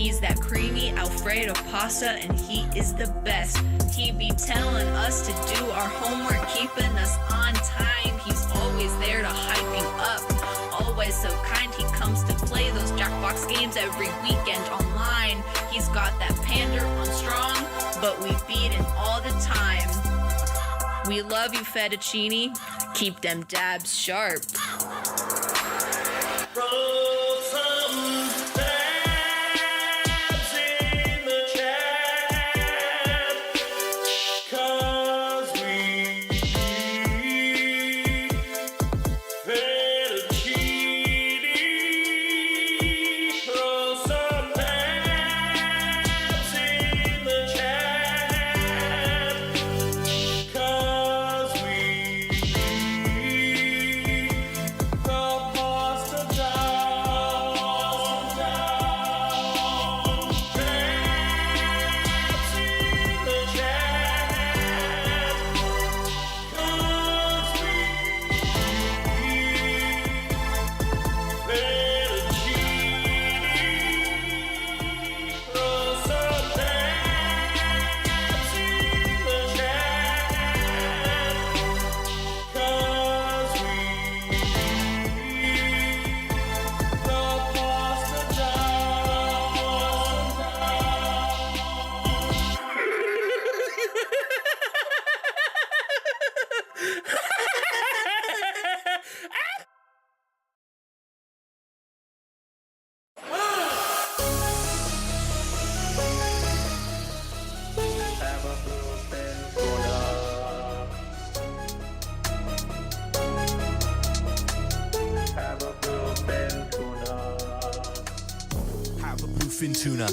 He's that creamy Alfredo pasta, and he is the best. He be telling us to do our homework, keeping us on time. He's always there to hype you up. Always so kind, he comes to play those Jackbox games every weekend online. He's got that pander on strong, but we beat him all the time. We love you, fettuccine. Keep them dabs sharp. Tuna.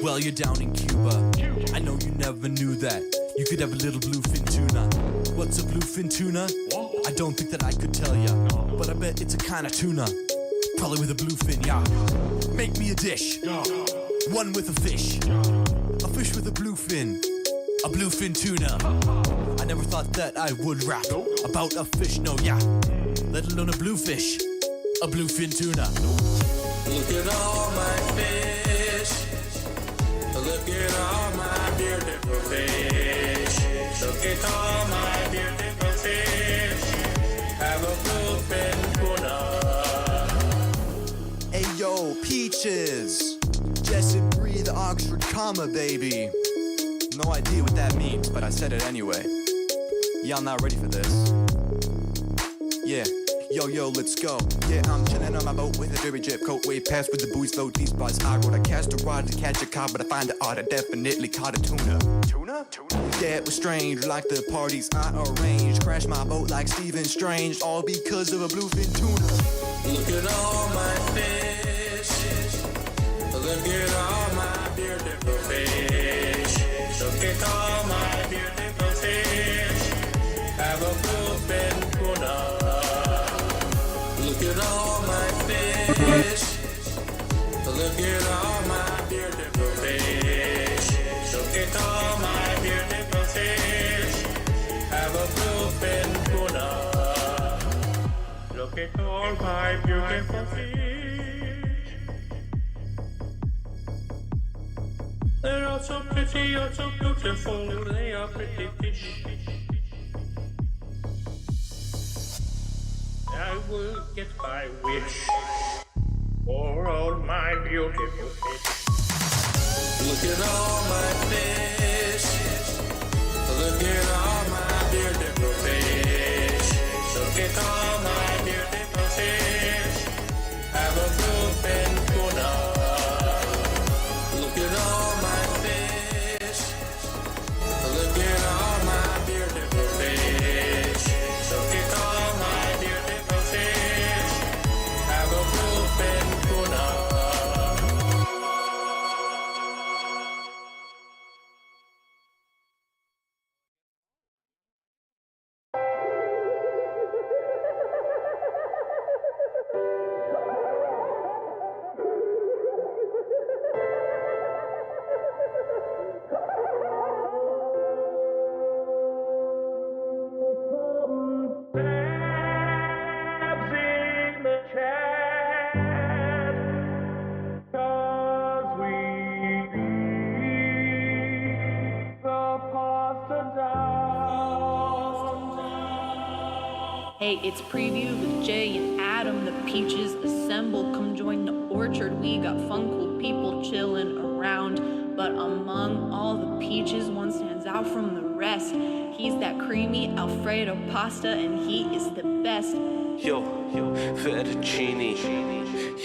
Well, you're down in Cuba. I know you never knew that. You could have a little bluefin tuna. What's a bluefin tuna? I don't think that I could tell ya, but I bet it's a kind of tuna. Probably with a bluefin, yeah. Make me a dish. One with a fish. A fish with a bluefin. A bluefin tuna. I never thought that I would rap about a fish, no, yeah. Let alone a bluefish. A bluefin tuna. Look at all my fish. Look at all my beautiful fish. Look at all my beautiful fish. Have a bluefin tuna. Hey yo, peaches. Jess and Bree, the Oxford comma, baby. No idea what that means, but I said it anyway. Y'all not ready for this? Yeah. Yo, let's go. Yeah, I'm chilling on my boat with a very jet coat. Way past with the buoys low, these bars I rode. I cast a rod to catch a cod, but I find it odd. I definitely caught a tuna. Tuna? Yeah, it was strange, like the parties I arranged. Crashed my boat like Stephen Strange, all because of a bluefin tuna. Look at all my fish. Look at all my beautiful fish. Look at all my beautiful fish. Have a bluefin tuna. Look at all my fish. Look at all my beautiful fish. Look at all my beautiful fish. Have a bluefin tuna. Look at all my beautiful fish. They are so pretty, you're so beautiful. They are pretty fish. I will get my wish for all my beautiful fish. Look at all my fish. Look at all my beautiful fish. Look at all my beautiful fish. Have a bluefin tuna. Look at all my fish. Look at all my beautiful fish. Look at all my beautiful fish. Have a bluefin tuna. Hey, it's preview with Jay and Adam. The peaches assemble. Come join the orchard. We got fun, cool people chilling around. But among all the peaches, one stands out from the rest. He's that creamy Alfredo pasta, and he is the best. Yo, fettuccine,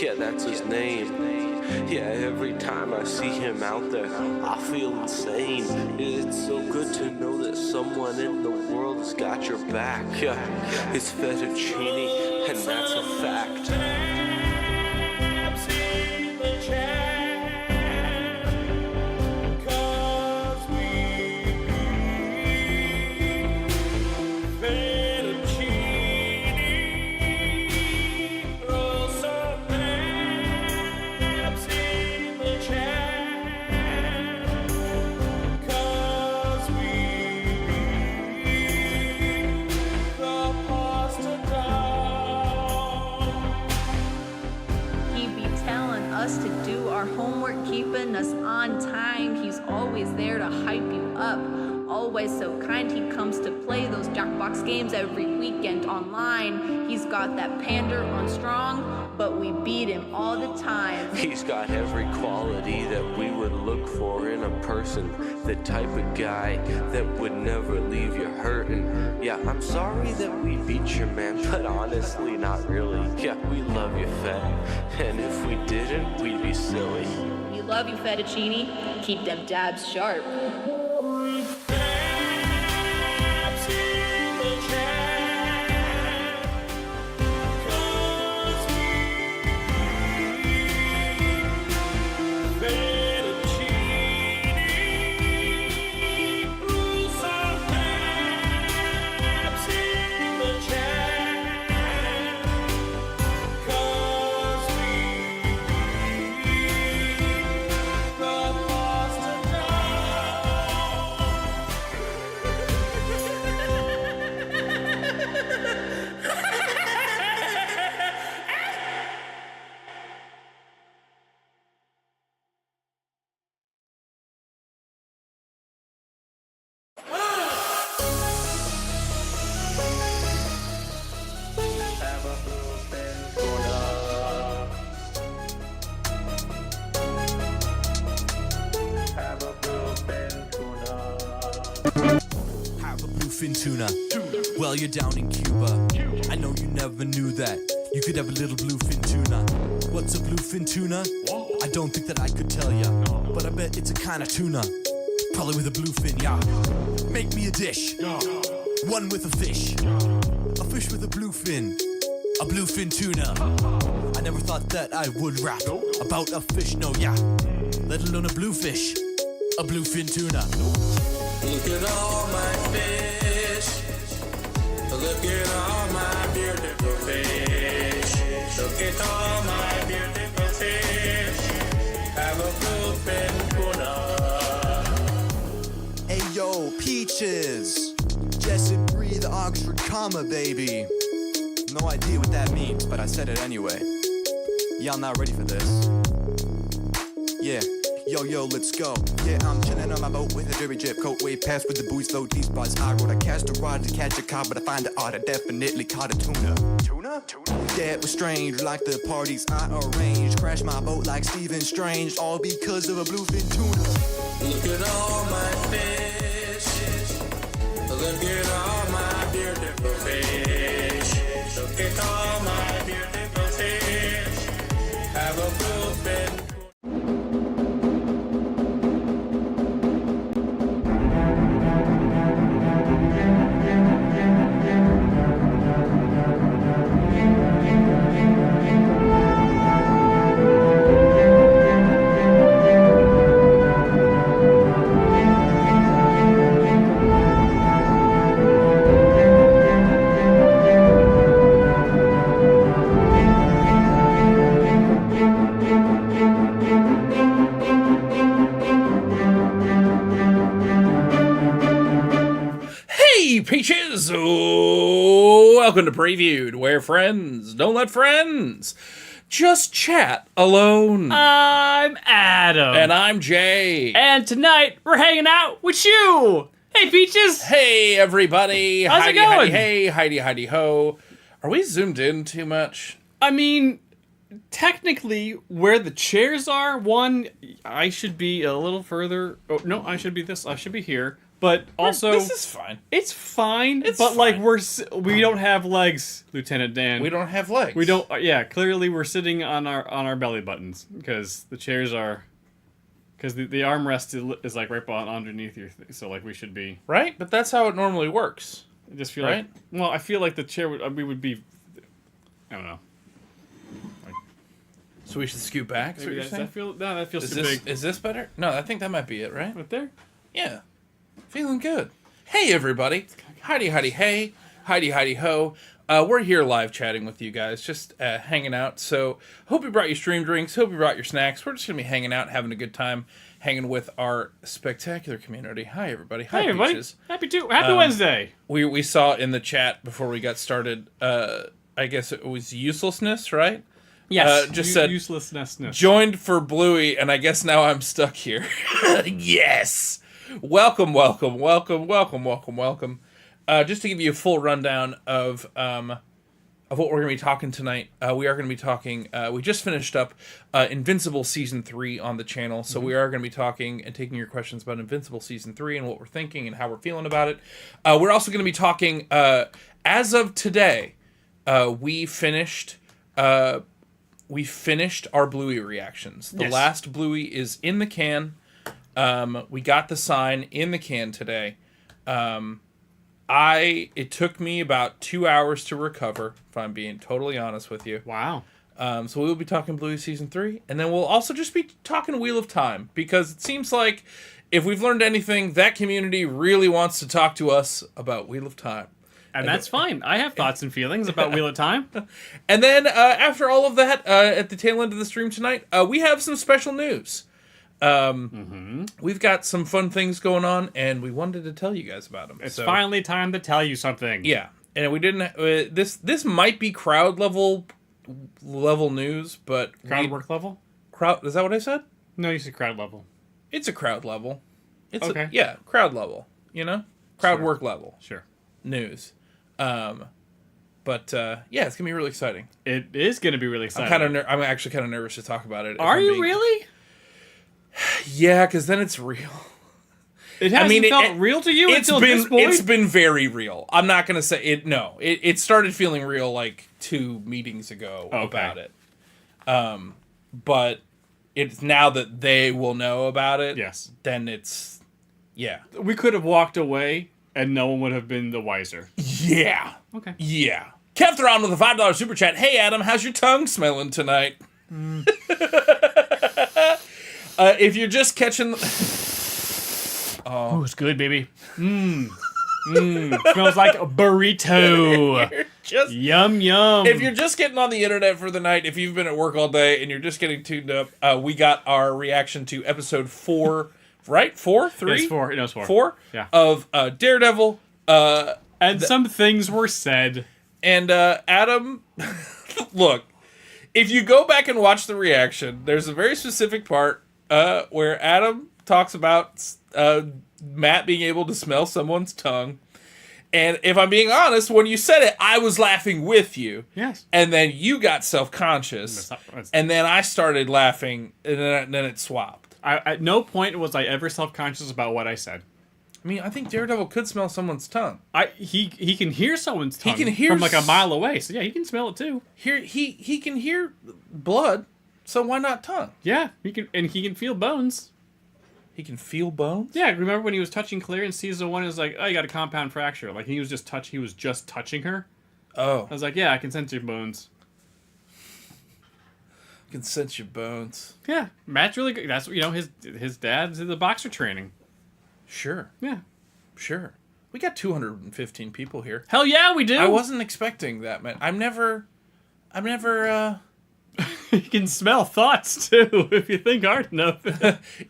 yeah, that's his name. Yeah, every time I see him out there, I feel insane. It's so good to know that someone in the world has got your back. Yeah, it's fettuccine, and that's a fact. Keeping us on time. He's always there to hype you up. Always so kind. He comes to play those Jackbox games every weekend online. He's got that pander on strong, but we beat him all the time. He's got every quality that we would look for in a person. The type of guy that would never leave you hurting. Yeah, I'm sorry that we beat you, man, but honestly, not really. Yeah, we love you, Fed, and if we didn't, we'd be silly. We love you, fettuccine. Keep them dabs sharp. Bluefin tuna. Well, you're down in Cuba. I know you never knew that. You could have a little bluefin tuna. What's a bluefin tuna? I don't think that I could tell ya, but I bet it's a kind of tuna. Probably with a bluefin, yeah. Make me a dish. One with a fish. A fish with a bluefin. A bluefin tuna. I never thought that I would rap about a fish, no, yeah. Let alone a bluefish. A bluefin tuna. Look at all my fish. Look at all my beautiful fish. Look at all my beautiful fish. Have a bluefin tuna. Hey yo, peaches. Jess and Bree, the Oxford comma, baby. No idea what that means, but I said it anyway. Y'all not ready for this? Yeah. Yo, let's go. Yeah, I'm chilling on my boat with a dirty jet coat. Way past with the buoy slow, deep spots high road. I cast a rod to catch a cod, but I find it odd. I definitely caught a tuna. Tuna? Yeah, it was strange, like the parties I arranged. Crashed my boat like Stephen Strange, all because of a bluefin tuna. Look at all my fish. Look at all my beautiful fish. Look at all my beautiful fish. Have a bluefin. Peaches! Oh, welcome to Previewed, where friends don't let friends just chat alone. I'm Adam. And I'm Jay. And tonight, we're hanging out with you. Hey, Peaches. Hey, everybody. How's it going? Hey, Heidi ho. Are we zoomed in too much? I mean, technically, where the chairs are, I should be a little further. Oh, no, I should be this. I should be here. But also, This is fine. it's fine. It's but like fine. we don't have legs, Lieutenant Dan. We don't have legs. We don't. Yeah, clearly we're sitting on our belly buttons because the chairs are. Because the armrest is like right underneath your thing, so like we should be. Right? But that's how it normally works. I just feel Right? like. Well, I feel like the chair we would be. I don't know. So we should scoot back? Is what you're saying? That feels Is too this, big. is this better? No, I think that might be it, right? Right there. Yeah. Feeling good. Hey, everybody. Heidi, Heidi, hey. Heidi, Heidi, ho. We're here live chatting with you guys, just hanging out. So, hope you brought your stream drinks. Hope you brought your snacks. We're just going to be hanging out, having a good time, hanging with our spectacular community. Hi, everybody. Hi, Hey, everybody. Peaches. Happy Wednesday. We saw in the chat before we got started, I guess it was uselessness, right? Yes. just said- uselessness. Joined for Bluey, and I guess now I'm stuck here. Yes! Welcome, welcome, welcome, welcome, welcome, welcome. Just to give you a full rundown of what we're going to be talking tonight, we are going to be talking, we just finished up Invincible Season 3 on the channel, so we are going to be talking and taking your questions about Invincible Season 3 and what we're thinking and how we're feeling about it. We're also going to be talking, as of today, we finished our Bluey reactions. The Yes. last Bluey is in the can. We got the sign in the can today. It took me about 2 hours to recover, if I'm being totally honest with you. Wow. So we will be talking Bluey Season 3, and then we'll also just be talking Wheel of Time, because it seems like if we've learned anything, that community really wants to talk to us about Wheel of Time. And that's fine. I have thoughts and feelings about Wheel of Time. And then after all of that, at the tail end of the stream tonight, we have some special news. We've got some fun things going on, and we wanted to tell you guys about them. It's finally time to tell you something. Yeah, and we didn't. This might be crowd level news, but Crowd work level? crowd. Is that what I said? No, you said crowd level. It's a crowd level. It's Okay. Crowd level. You know, crowd Sure. work level Sure. news. But yeah, it's gonna be really exciting. It is going to be really exciting. I'm actually kind of nervous to talk about it. if Are I'm you being- really? Yeah, because then it's real. It hasn't mean, felt real to you It's until this point? been very real. I'm not gonna say it. No, it started feeling real like 2 meetings ago about it. But it's now that they will know about it. Yes. Then it's We could have walked away and no one would have been the wiser. yeah. Okay. Yeah. Kev Thron with a $5 super chat. Hey Adam, how's your tongue smelling tonight? If you're just catching. Oh, it's good, baby. Smells like a burrito. Just Yum, yum. if you're just getting on the internet for the night, if you've been at work all day and you're just getting tuned up, we got our reaction to episode 4, right? 4? 3? It's 4. No, it's 4. 4? Yeah. Of Daredevil. And some things were said. And Adam, look, if you go back and watch the reaction, there's a very specific part where Adam talks about Matt being able to smell someone's tongue. And if I'm being honest, when you said it, I was laughing with you. Yes. And then you got self-conscious. And then I started laughing, and then it swapped. At no point was I ever self-conscious about what I said. I mean, I think Daredevil could smell someone's tongue. He can hear someone's tongue can hear from like a mile away. So yeah, he can smell it too. He can hear blood, so why not tongue? Yeah, he can feel bones. He can feel bones? Yeah, remember when he was touching Claire in season 1? It was like, oh, you got a compound fracture. Like he was just touching her. Oh. I was like, yeah, I can sense your bones. I can sense your bones. Yeah, Matt's really good. That's his dad's in the boxer training. Sure. Yeah. Sure. We got 215 people here. Hell yeah, we do. I wasn't expecting that, man. I'm never You can smell thoughts too if you think hard enough.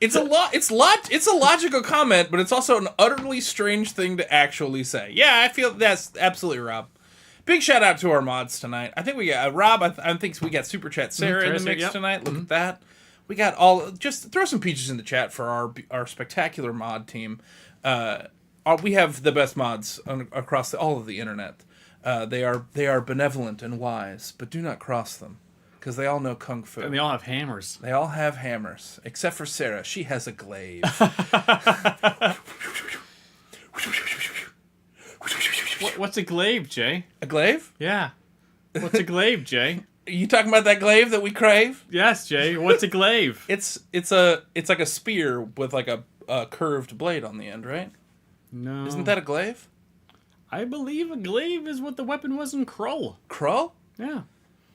it's a logical comment, but it's also an utterly strange thing to actually say. Yeah, I feel that's absolutely Rob. Big shout out to our mods tonight. I think we got Rob. I think we got Super Chat Sarah in the mix tonight. Look at that. We got all. Just throw some peaches in the chat for our spectacular mod team. We have the best mods across all of the internet. They are benevolent and wise, but do not cross them, because they all know kung fu. And they all have hammers. They all have hammers, except for Sarah. She has a glaive. What's a glaive, Jay? A glaive? Yeah. What's a glaive, Jay? Are you talking about that glaive that we crave? Yes, Jay. What's a glaive? It's like a spear with like a curved blade on the end, right? No. Isn't that a glaive? I believe a glaive is what the weapon was in Krull. Krull? Yeah.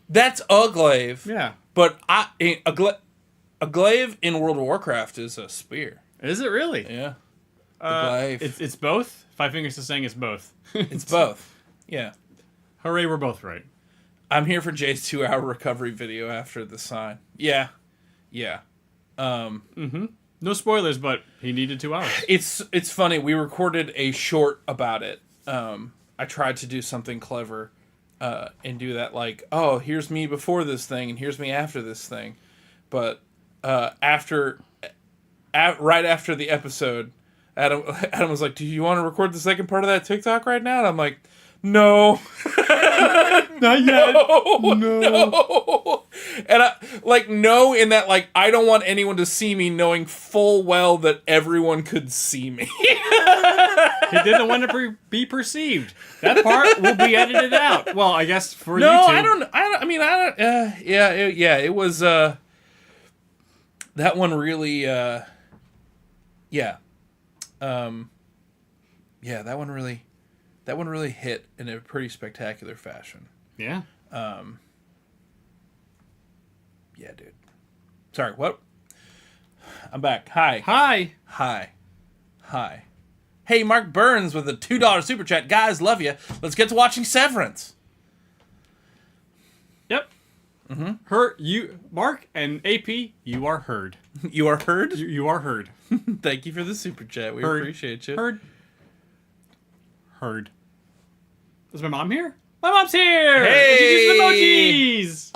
That's a glaive. Yeah. But a glaive in World of Warcraft is a spear. Is it really? Yeah. Glaive. It's both? Five Fingers is saying it's both. It's both. Yeah. Hooray, we're both right. I'm here for Jay's 2-hour recovery video after the sign. Yeah. Yeah. No spoilers, but he needed 2 hours. It's funny. We recorded a short about it. I tried to do something clever and do that like, oh, here's me before this thing and here's me after this thing. But right after the episode, Adam was like, do you want to record the second part of that TikTok right now? And I'm like, no. Not yet. No. And no, in that, like, I don't want anyone to see me knowing full well that everyone could see me. He didn't want to be perceived. That part will be edited out. Well, I guess for no, YouTube. It was, that one really, yeah. That one really hit in a pretty spectacular fashion. Yeah. Yeah, dude. Sorry, what? I'm back. Hi. Hi. Hey, Mark Burns with a $2 super chat. Guys, love you. Let's get to watching Severance. Yep. Mark and AP, you are heard. You are heard? You are heard. Thank you for the super chat. We Heard. appreciate you. Heard. Is my mom here? My mom's here! Hey! She's using emojis!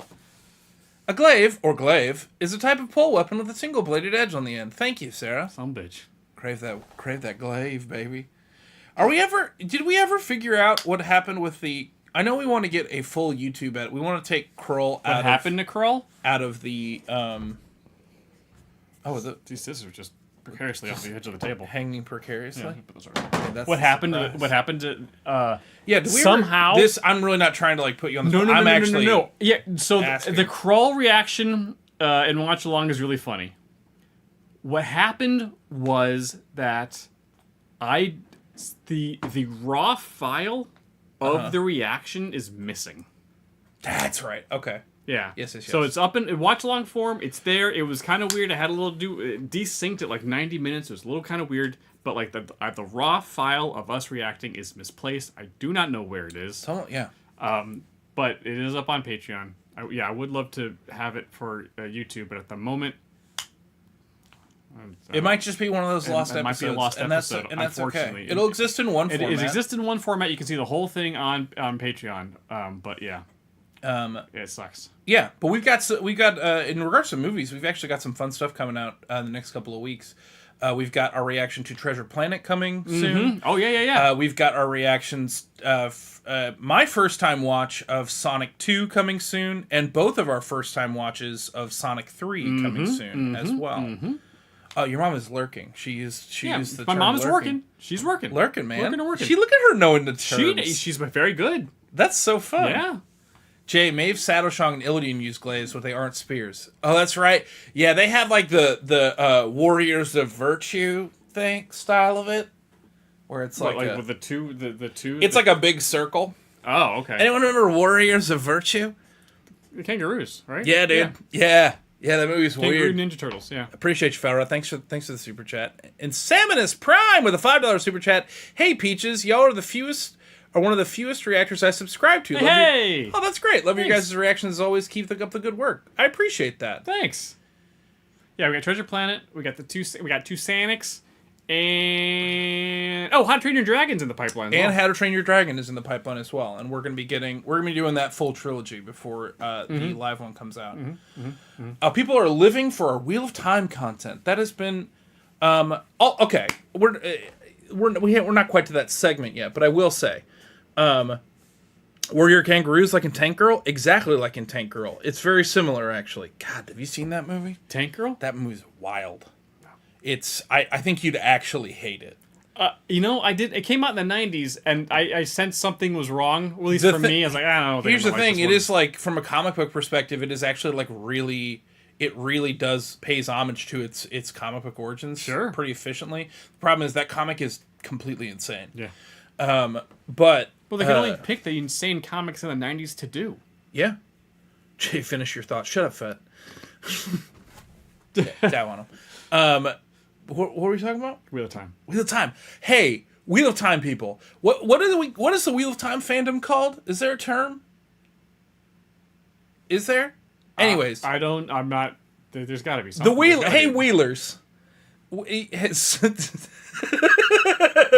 A glaive, is a type of pole weapon with a single-bladed edge on the end. Thank you, Sarah. Some bitch. Crave that glaive, baby. Did we ever figure out what happened with the... I know we want to get a full YouTube edit. We want to take Krull What happened to Krull? out of the... These scissors are just precariously off the edge of the table. hanging precariously. Yeah, but those are- Okay, that's What the happened surprise. to... Yeah, do we somehow... This, I'm really not trying to like put you on the No. spot. I'm actually... No. Yeah, so asking. the Krull reaction in Watch Along is really funny. What happened was that the raw file of the reaction is missing. That's right. Okay. Yeah. Yes. So it's up in watch along form. It's there. It was kind of weird. I had a little desynced at like 90 minutes. It was a little kind of weird. But like the raw file of us reacting is misplaced. I do not know where it is. Yeah. But it is up on Patreon. I would love to have it for YouTube, but at the moment, It might just be one of those lost episodes. It might be a lost episode, and that's unfortunately. okay. It'll exist in one format. It exists in one format. You can see the whole thing on Patreon. But yeah, it sucks. Yeah, but we've got in regards to movies, we've actually got some fun stuff coming out in the next couple of weeks. We've got our reaction to Treasure Planet coming soon. Oh yeah. We've got our reactions. My first time watch of Sonic 2 coming soon, and both of our first time watches of Sonic 3 coming soon as well. Oh, your mom is lurking. She used the my term mom is lurking. working. She's working. Lurking, man. Working. She look at her knowing the terms. She's very good. That's so fun. Yeah. Jay, Maeve, Sadoshong, and Illidan use glaives, but they aren't spears. Oh, that's right. Yeah, they have like the Warriors of Virtue style of it, where it's like with the two. It's like a big circle. Oh, okay. Anyone remember Warriors of Virtue? The kangaroos, right? Yeah, dude. Yeah, that movie's Kangaroo weird. Ninja Turtles. Yeah. Appreciate you, Farrah. Thanks for the super chat. And Salmonus Prime with a $5 super chat. Hey, Peaches, y'all are one of the fewest reactors I subscribe to. Hey! Oh, that's great. Love your Thanks. guys' reactions as always. Keep up the good work. I appreciate that. Thanks. Yeah, we got Treasure Planet. We got two Sanics, and How to Train Your Dragon's in the pipeline. And How to Train Your Dragon is in the pipeline as well. And we're gonna be doing that full trilogy before the live one comes out. People are living for our Wheel of Time content. That has been okay. We're not quite to that segment yet, but I will say Warrior Kangaroos like in Tank Girl? Exactly like in Tank Girl. It's very similar, actually. God, have you seen that movie? Tank Girl? That movie's wild. I think you'd actually hate it. I did. It came out in the 90s, and I sensed something was wrong, at least for me. I was like, I don't know. Here's the thing. It is like, from a comic book perspective, it is actually like really... It really pays homage to its comic book origins pretty efficiently. The problem is that comic is completely insane. Yeah. But... Well, they can only pick the insane comics in the 90s to do. Yeah. Jay, finish your thought. Shut up, Fett. Dab on him. What were we talking about? Wheel of Time. Wheel of Time. Hey, Wheel of Time people. What is the Wheel of Time fandom called? Is there a term? Is there? Anyways. I'm not... There's got to be something. Wheelers.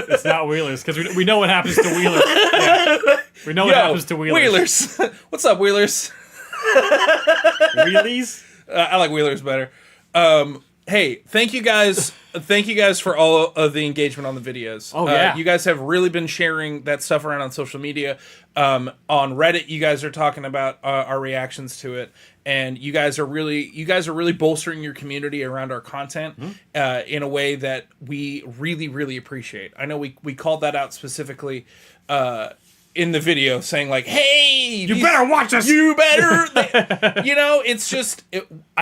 It's not Wheelers, because we know what happens to Wheelers. Yeah. We know what happens to Wheelers. Wheelers. What's up, Wheelers? Wheelies? I like Wheelers better. Hey, thank you guys. Thank you guys for all of the engagement on the videos. Oh, yeah. You guys have really been sharing that stuff around on social media. On Reddit, you guys are talking about our reactions to it, and you guys are really bolstering your community around our content in a way that we really, really appreciate. I know we called that out specifically in the video, saying like, "Hey, you better watch us. You better." It's just.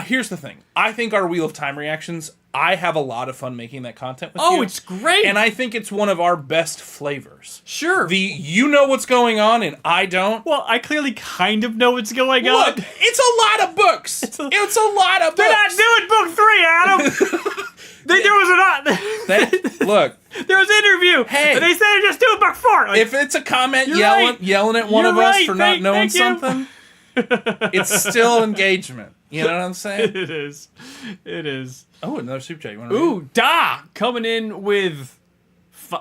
Here's the thing. I think our Wheel of Time reactions. I have a lot of fun making that content with you. Oh, it's great. And I think it's one of our best flavors. Sure. You know what's going on and I don't. Well, I clearly kind of know what's going on. Look, it's a lot of books. It's a lot of books. They're not doing book 3, Adam. There was Look. There was an interview. Hey. And they said they're just doing book 4. Like, if it's a comment right. yelling at one You're of us right. for not knowing Thank you. something, it's still engagement. You know what I'm saying? It is. Oh, another super chat. You want to Ooh, Da coming in with...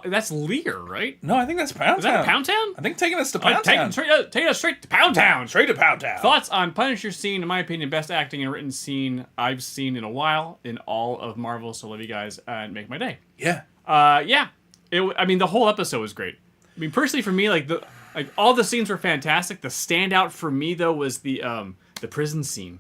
That's Lear, right? No, I think that's Pound Town. Is that Pound Town? I think taking us to Pound Town. Taking us straight to Pound Town. Straight to Pound Town. Thoughts on Punisher scene, in my opinion, best acting and written scene I've seen in a while in all of Marvel, so love you guys and make my day. Yeah. Yeah. The whole episode was great. I mean, personally for me, all the scenes were fantastic. The standout for me, though, was the prison scene.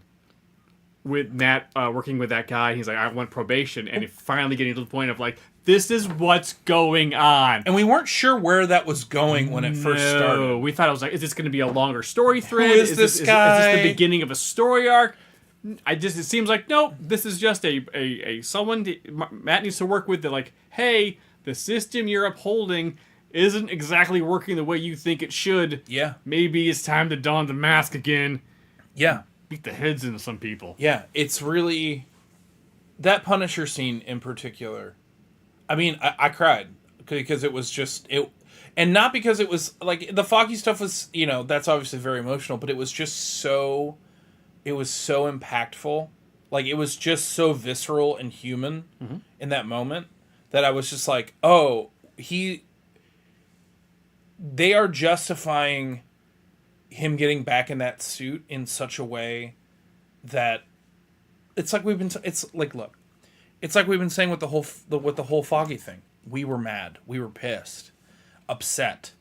With Matt working with that guy, he's like, I want probation, and finally getting to the point of like, this is what's going on. And we weren't sure where that was going when it first started. We thought it was like, is this going to be a longer story thread? Who is this guy? Is this the beginning of a story arc? It seems like, nope, this is just a someone Matt needs to work with that, like, hey, the system you're upholding isn't exactly working the way you think it should. Yeah. Maybe it's time to don the mask again. Yeah. Beat the heads into some people. Yeah, it's really... That Punisher scene in particular... I mean, I cried. Because it was just... And not because it was... Like, the Foggy stuff was... that's obviously very emotional, but it was just so... It was so impactful. Like, it was just so visceral and human in that moment that I was just like, oh, they are justifying him getting back in that suit in such a way that it's like we've been saying with the whole Foggy thing. We were mad, we were pissed, upset,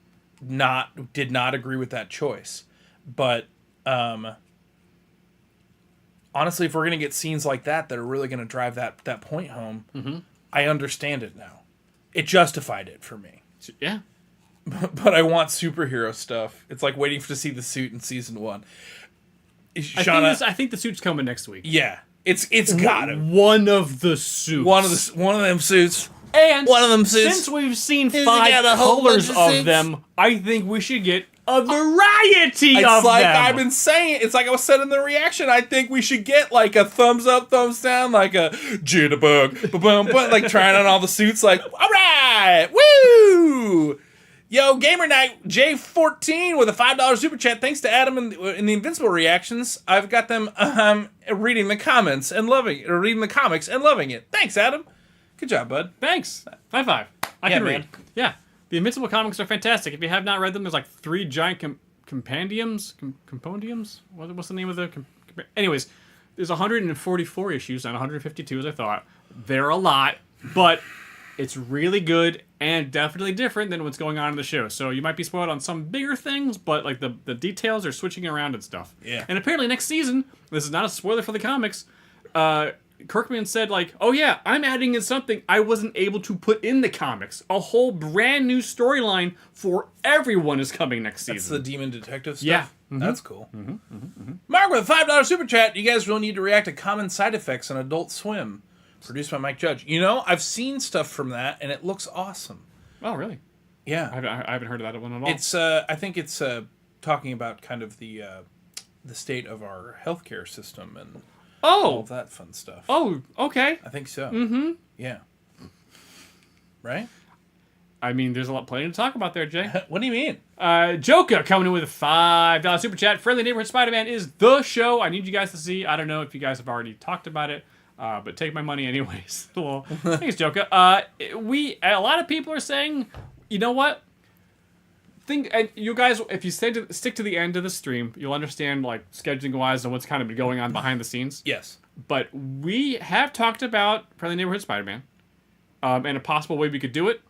did not agree with that choice. But honestly, if we're gonna get scenes like that are really gonna drive that point home, I understand it now. It justified it for me. Yeah. But I want superhero stuff. It's like waiting to see the suit in season 1. Shauna, I think the suit's coming next week. Yeah, it's got it. One of the suits. One of them suits. And one of them suits. Since we've seen He's 5 got a whole colors bunch of suits. them, I think we should get a variety of It's like them. I've been saying. It's like I was said in the reaction. I think we should get like a thumbs up, thumbs down, like a jitterbug, ba-boom, like trying on all the suits. Like, all right, woo! Yo, Gamer Night J14 with a $5 super chat. Thanks to Adam in the Invincible reactions. I've got them reading the comments and reading the comics and loving it. Thanks, Adam. Good job, bud. Thanks. High five. I can read. Man. Yeah. The Invincible comics are fantastic. If you have not read them, there's like 3 giant compendiums. Compendiums? What's the name of the... Anyways, there's 144 issues, and 152 as I thought. They're a lot, but It's really good and definitely different than what's going on in the show. So you might be spoiled on some bigger things, but like the details are switching around and stuff. Yeah. And apparently next season, this is not a spoiler for the comics, Kirkman said like, oh yeah, I'm adding in something I wasn't able to put in the comics. A whole brand new storyline for everyone is coming next season. That's the Demon Detective stuff? Yeah. Mm-hmm. That's cool. Mark with a $5 super chat. You guys really need to react to common side effects on Adult Swim. Produced by Mike Judge. You know, I've seen stuff from that, and it looks awesome. Oh, really? Yeah. I haven't heard of that one at all. It's, I think it's talking about kind of the state of our healthcare system and all of that fun stuff. Oh, okay. I think so. Mm-hmm. Yeah. Right? I mean, there's plenty to talk about there, Jay. What do you mean? Joka coming in with a $5 super chat. Friendly Neighborhood Spider-Man is the show I need you guys to see. I don't know if you guys have already talked about it, but take my money anyways. Well, thanks, Joka. A lot of people are saying, you know what? And you guys, if you stick to the end of the stream, you'll understand like scheduling wise and what's kind of been going on behind the scenes. Yes. But we have talked about Friendly Neighborhood Spider-Man, and a possible way we could do it.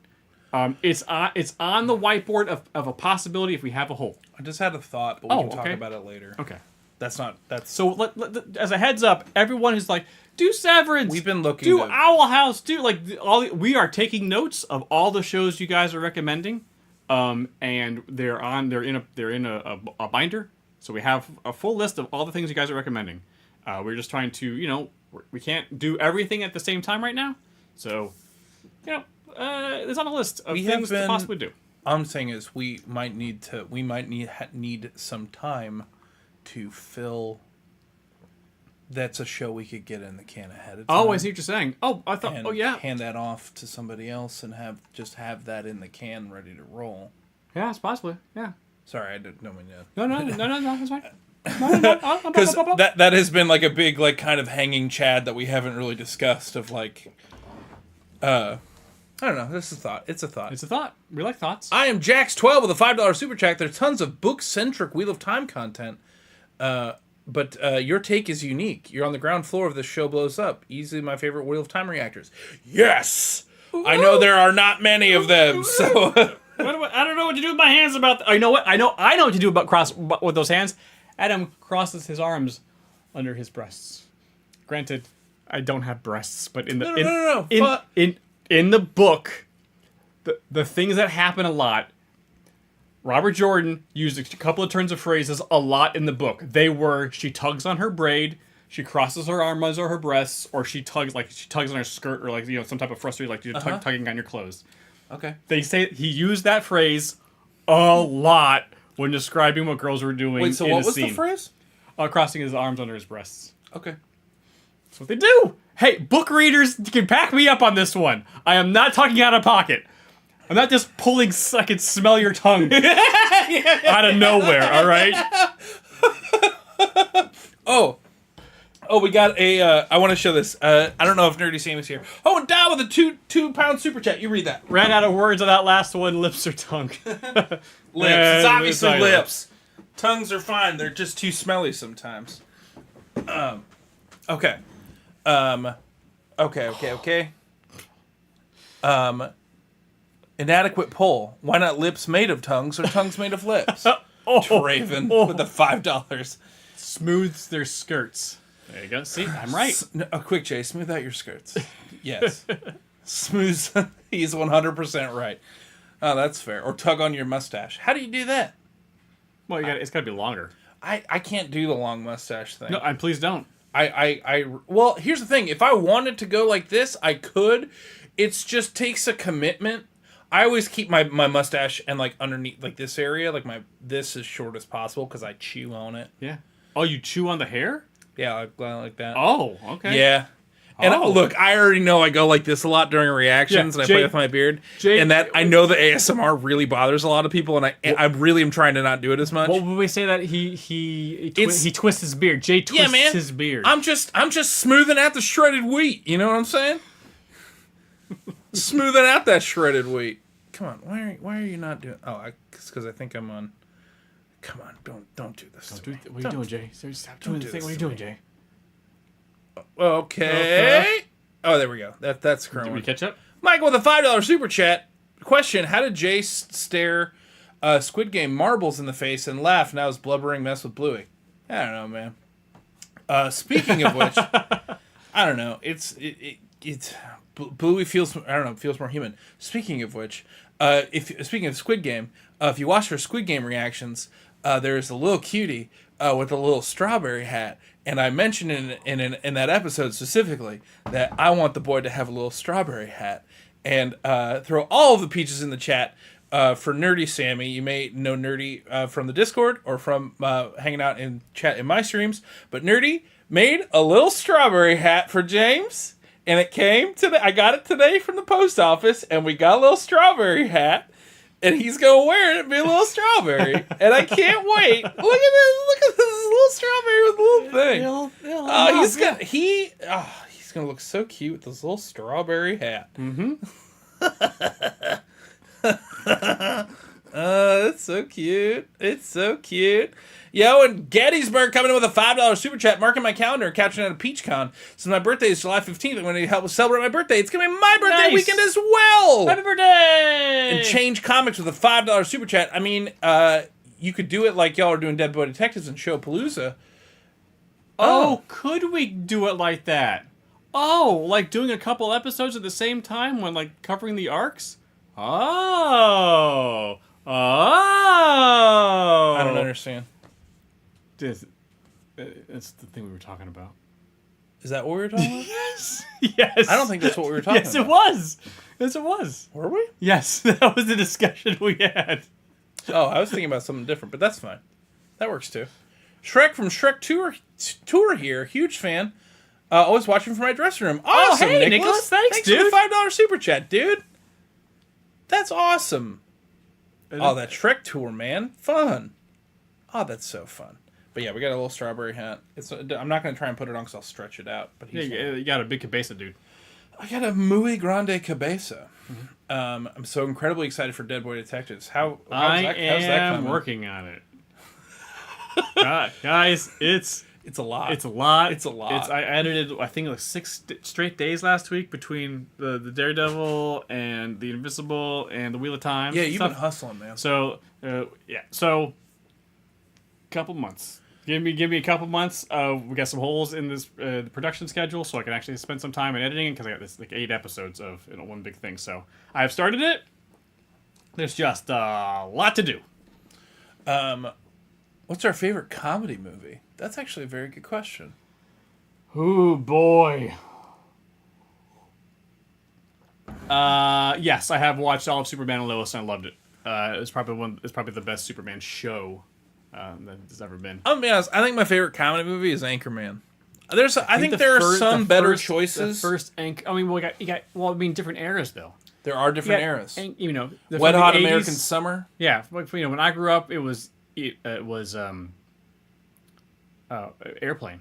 It's on the whiteboard of a possibility if we have a hole. I just had a thought, but we can talk about it later. Okay. That's So as a heads up, everyone who's like, do Severance. We've been looking. Do Owl House. Do like we are taking notes of all the shows you guys are recommending. And they're in a binder, so we have a full list of all the things you guys are recommending. We're just trying to, we can't do everything at the same time right now, so it's on a list of things to possibly do. All I'm saying is we might need some time to fill. That's a show we could get in the can ahead of time. Oh, I see what you're saying. Oh, I thought. Oh, yeah. Hand that off to somebody else and have that in the can ready to roll. Yeah, it's possibly. Yeah. Sorry, I didn't know when you. No, that's fine. Because that has been like a big like kind of hanging chad that we haven't really discussed of like. I don't know. This is a thought. It's a thought. It's a thought. We like thoughts. I am Jax12 with a $5 super chat. There's tons of book-centric Wheel of Time content. But your take is unique. You're on the ground floor of the show blows up. Easily my favorite Wheel of Time reactors. Yes! Ooh. I know there are not many of them, so... I don't know what to do with my hands about... You know what? I know what to do with those hands. Adam crosses his arms under his breasts. Granted, I don't have breasts, but in the book, the things that happen a lot... Robert Jordan used a couple of turns of phrases a lot in the book. They were, she tugs on her braid, she crosses her arm under her breasts, or she tugs on her skirt, or some type of frustrated, like you're tugging on your clothes. Okay. They say he used that phrase a lot when describing what girls were doing. Wait, so in what a was scene. the phrase? Crossing his arms under his breasts. Okay. That's what they do. Hey, book readers, you can back me up on this one. I am not talking out of pocket. I'm not just pulling, I can smell your tongue out of nowhere, all right? Oh, we got a, I want to show this. I don't know if Nerdy Sam is here. Oh, and Dow with a two-pound super chat. You read that. Ran out of words on that last one, lips or tongue. Lips. It's obviously lips. Tongues are fine. They're just too smelly sometimes. Okay. Okay. Inadequate poll. Why not lips made of tongues or tongues made of lips? Raven with the $5. Smooths their skirts. There you go. See, I'm right. Quick, Jay. Smooth out your skirts. Yes. Smooth. He's 100% right. Oh, that's fair. Or tug on your mustache. How do you do that? Well, it's got to be longer. I can't do the long mustache thing. No, and please don't. Well, here's the thing. If I wanted to go like this, I could. It just takes a commitment. I always keep my mustache and like underneath like this area, like this as short as possible because I chew on it. Yeah. Oh, you chew on the hair? Yeah, like that. Oh, okay. Yeah. And look, I already know I go like this a lot during reactions, and I play with my beard, and that I know the ASMR really bothers a lot of people, and I really am trying to not do it as much. What would we say that he twists his beard? Jay twists his beard. I'm just smoothing out the shredded wheat. You know what I'm saying? Smoothing out that shredded wheat. Come on, why are you not doing? Oh, because I think I'm on. Come on, don't do this. What are you doing, Jay? Stop doing the thing. What are you doing, Jay? Okay. Oh, there we go. That's the current Did we one. catch up? Michael with a $5 super chat. Question: how did Jay stare Squid Game marbles in the face and laugh? Now his blubbering mess with Bluey. I don't know, man. Speaking of which, I don't know. It's Bluey feels, I don't know, feels more human. Speaking of which, speaking of Squid Game, if you watch her Squid Game reactions, there's a little cutie with a little strawberry hat, and I mentioned in that episode specifically that I want the boy to have a little strawberry hat, and throw all of the peaches in the chat. For Nerdy Sammy, you may know Nerdy from the Discord or from hanging out in chat in my streams, but Nerdy made a little strawberry hat for James, and it came today. I got it today from the post office, and we got a little strawberry hat, and he's gonna wear it and be a little strawberry, and I can't wait. Look at this little strawberry with a little thing. He's gonna look so cute with this little strawberry hat. Mm-hmm. It's so cute. It's so cute. Yo, and Gettysburg coming in with a $5 super chat, marking my calendar and capturing out of PeachCon. Since my birthday is July 15th, I'm going to help celebrate my birthday. It's going to be my birthday weekend as well. Happy birthday! And Change Comics with a $5 super chat. I mean, you could do it like y'all are doing Dead Boy Detectives and Showpalooza. Oh, could we do it like that? Oh, like doing a couple episodes at the same time when like covering the arcs? Oh. I don't understand. It's the thing we were talking about. Is that what we were talking about? Yes. Yes. I don't think that's what we were talking about. Yes, it was. Yes, it was. Were we? Yes, that was the discussion we had. Oh, I was thinking about something different, but that's fine. That works too. Shrek from Shrek Tour here. Huge fan. Always watching from my dressing room. Awesome, hey, Nicholas. Nicholas. Thanks, for the dude. $5 super chat, dude. That's awesome. Oh, that Shrek Tour, man. Fun. Oh, that's so fun. But yeah, we got a little strawberry hat. I'm not going to try and put it on because I'll stretch it out. But You got a big cabeza, dude. I got a muy grande cabeza. Mm-hmm. I'm so incredibly excited for Dead Boy Detectives. How's that coming? Working on it. Guys, it's a lot. It's a lot. It's a lot. I edited, I think, like 6 straight days last week between the Daredevil and the Invincible and the Wheel of Time. Yeah, you've been hustling, man. So, So, couple months. Give me a couple months. We got some holes in this the production schedule, so I can actually spend some time in editing because I got this like 8 episodes of one big thing. So I've started it. There's just a lot to do. What's our favorite comedy movie? That's actually a very good question. Ooh, boy. Yes, I have watched all of Superman and Lois, and I loved it. It's probably the best Superman show that there's ever been. I'll be honest. I think my favorite comedy movie is Anchorman. I think there are some better choices. The first I mean, different eras though. There are different eras. Wet Hot 80s. American Summer. Yeah, like, when I grew up, it was Airplane.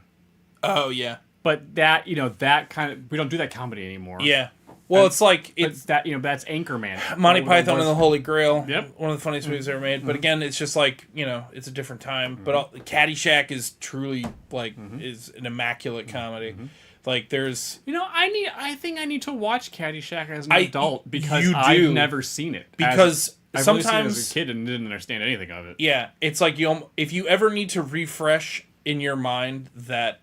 Oh yeah. But that that kind of, we don't do that comedy anymore. Yeah. Well, it's like it's that that's Anchorman. Monty Python and the Holy Grail. Yep. One of the funniest movies ever made. But again, it's just like it's a different time. But Caddyshack is truly is an immaculate comedy. Like there's I think I need to watch Caddyshack as an adult because you do. I've never seen it. Because I've only sometimes seen it as a kid and didn't understand anything of it. Yeah, it's like if you ever need to refresh in your mind that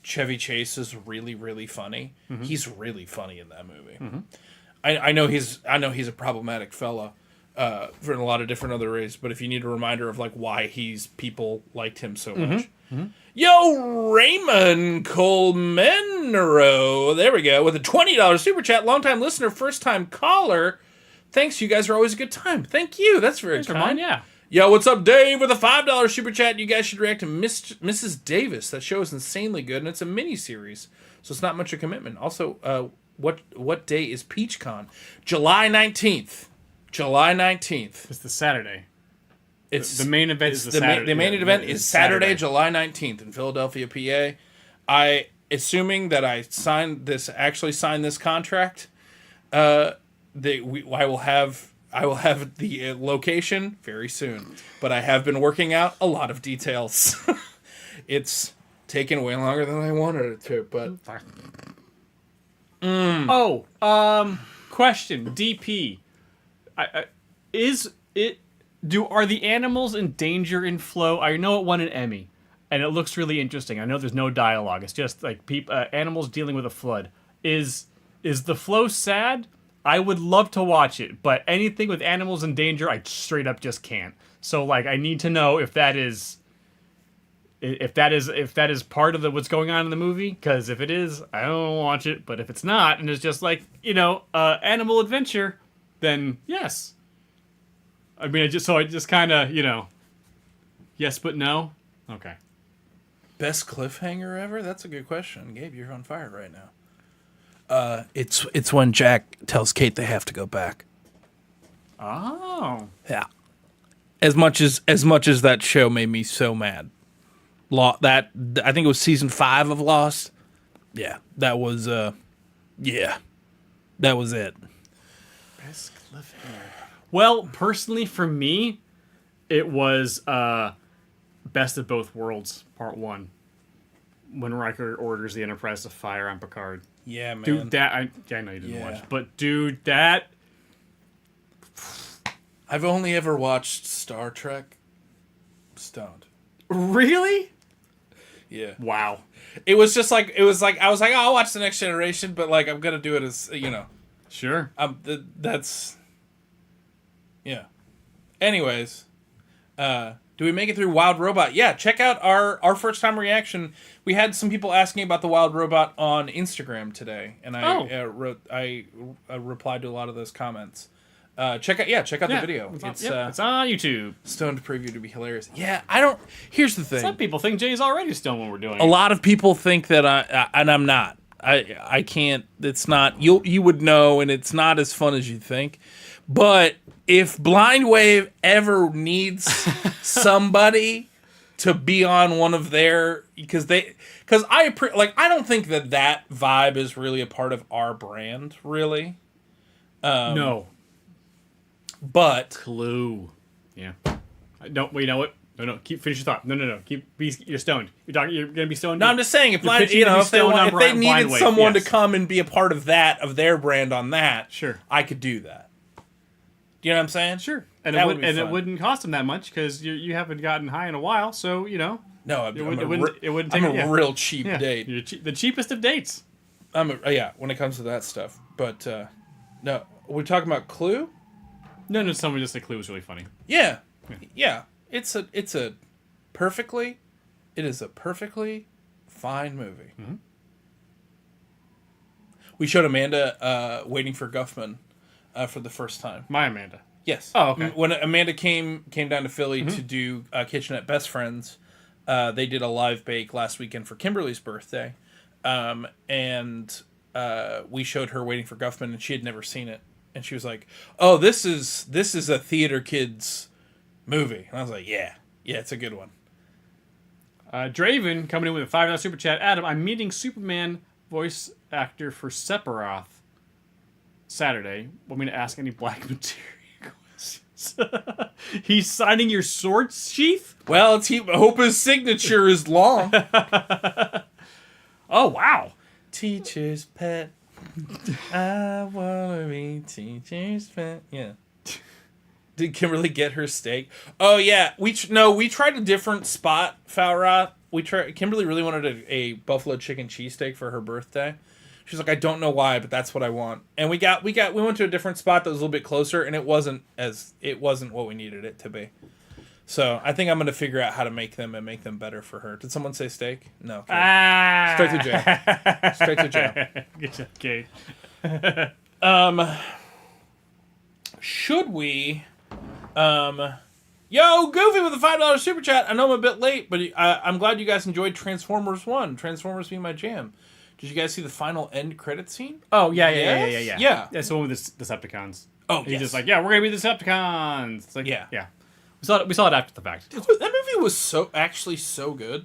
Chevy Chase is really, really funny. He's really funny in that movie. I know he's a problematic fella for a lot of different other ways, but if you need a reminder of like why people liked him so much. Yo, Raymond Colmenero, there we go, with a $20 super chat, longtime listener, first time caller. Thanks, you guys are always a good time. Thank you, that's very kind. Mine, yeah. Yo, what's up, Dave? With a $5 super chat, you guys should react to Mrs. Davis. That show is insanely good, and it's a mini-series, so it's not much of a commitment. Also, what day is PeachCon? July 19th. July 19th. It's the Saturday. It's the main event is the Saturday. The main event is Saturday, July 19th in Philadelphia, PA. Assuming that I actually signed this contract, I will have the location very soon, but I have been working out a lot of details. It's taken way longer than I wanted it to, but Oh, question. DP. Are the animals in danger in Flow? I know it won an Emmy, and it looks really interesting. I know there's no dialogue. It's just like animals dealing with a flood. Is the Flow sad? I would love to watch it, but anything with animals in danger, I straight up just can't. So like, I need to know if that is part of what's going on in the movie. Because if it is, I don't watch it. But if it's not, and it's just like animal adventure, then yes. I mean, I just kind of yes but no. Okay. Best cliffhanger ever? That's a good question. Gabe, you're on fire right now. It's when Jack tells Kate they have to go back. Oh. Yeah. As much as that show made me so mad. I think it was season 5 of Lost. Yeah, that was that was it. Best cliffhanger. Well, personally for me, it was Best of Both Worlds Part 1. When Riker orders the Enterprise to fire on Picard. Yeah, man. Dude, I know you didn't watch, but dude, that... I've only ever watched Star Trek stoned. Really? Yeah. Wow. It was like I was like, oh, I'll watch The Next Generation, but like I'm gonna do it as Sure. That's yeah. Anyways, do we make it through Wild Robot? Yeah, check out our first time reaction. We had some people asking about the Wild Robot on Instagram today, and I replied to a lot of those comments. Check out the video. It's on YouTube. Stoned preview to be hilarious. Yeah, here's the thing. Some people think Jay's already stoned when we're doing it. A lot of people think that and I'm not. I can't. It's not. You would know, and it's not as fun as you think. But if Blind Wave ever needs somebody to be on one of their, because I don't think that vibe is really a part of our brand, really. No. But Clue. Yeah. Don't. Well, you know what? No. Finish your thought. No. You're stoned. You're gonna be stoned. no, I'm just saying if they needed someone to come and be a part of their brand on that, sure, I could do that. Do you know what I'm saying? Sure. And it wouldn't cost them that much because you haven't gotten high in a while, so No, it wouldn't take. I'm a real cheap date. You're the cheapest of dates. When it comes to that stuff. But no, we're talking about Clue. No, someone just said Clue was really funny. Yeah. It is a perfectly fine movie. Mm-hmm. We showed Amanda Waiting for Guffman for the first time. My Amanda. Yes. Oh, okay. When Amanda came down to Philly to do Kitchenette Best Friends, they did a live bake last weekend for Kimberly's birthday, and we showed her Waiting for Guffman, and she had never seen it, and she was like, "Oh, this is a theater kids movie," and I was like, "Yeah, it's a good one." Draven coming in with a $5 super chat. Adam, I'm meeting Superman voice actor for Sephiroth Saturday. Want me to ask any Black Materia questions? He's signing your sword sheath? Well, hope his signature is long. Oh, wow. Teacher's pet. I wanna be teacher's pet. Yeah. Did Kimberly get her steak? Oh yeah, we tried a different spot. Falrat. Kimberly really wanted a buffalo chicken cheesesteak for her birthday. She's like, I don't know why, but that's what I want. And we went to a different spot that was a little bit closer, and it wasn't what we needed it to be. So I think I'm gonna figure out how to make them and make them better for her. Did someone say steak? No. Okay. Straight to jail. Straight to jail. Okay. Should we? Yo, Goofy with a $5 super chat. I know I'm a bit late, but I'm glad you guys enjoyed Transformers 1. Transformers being my jam. Did you guys see the final end credit scene? Oh, yeah. Yeah. That's the one with the Decepticons. Oh, He's yes. just like, we're going to be the Decepticons. It's like, Yeah. We saw it after the fact. That movie was so good.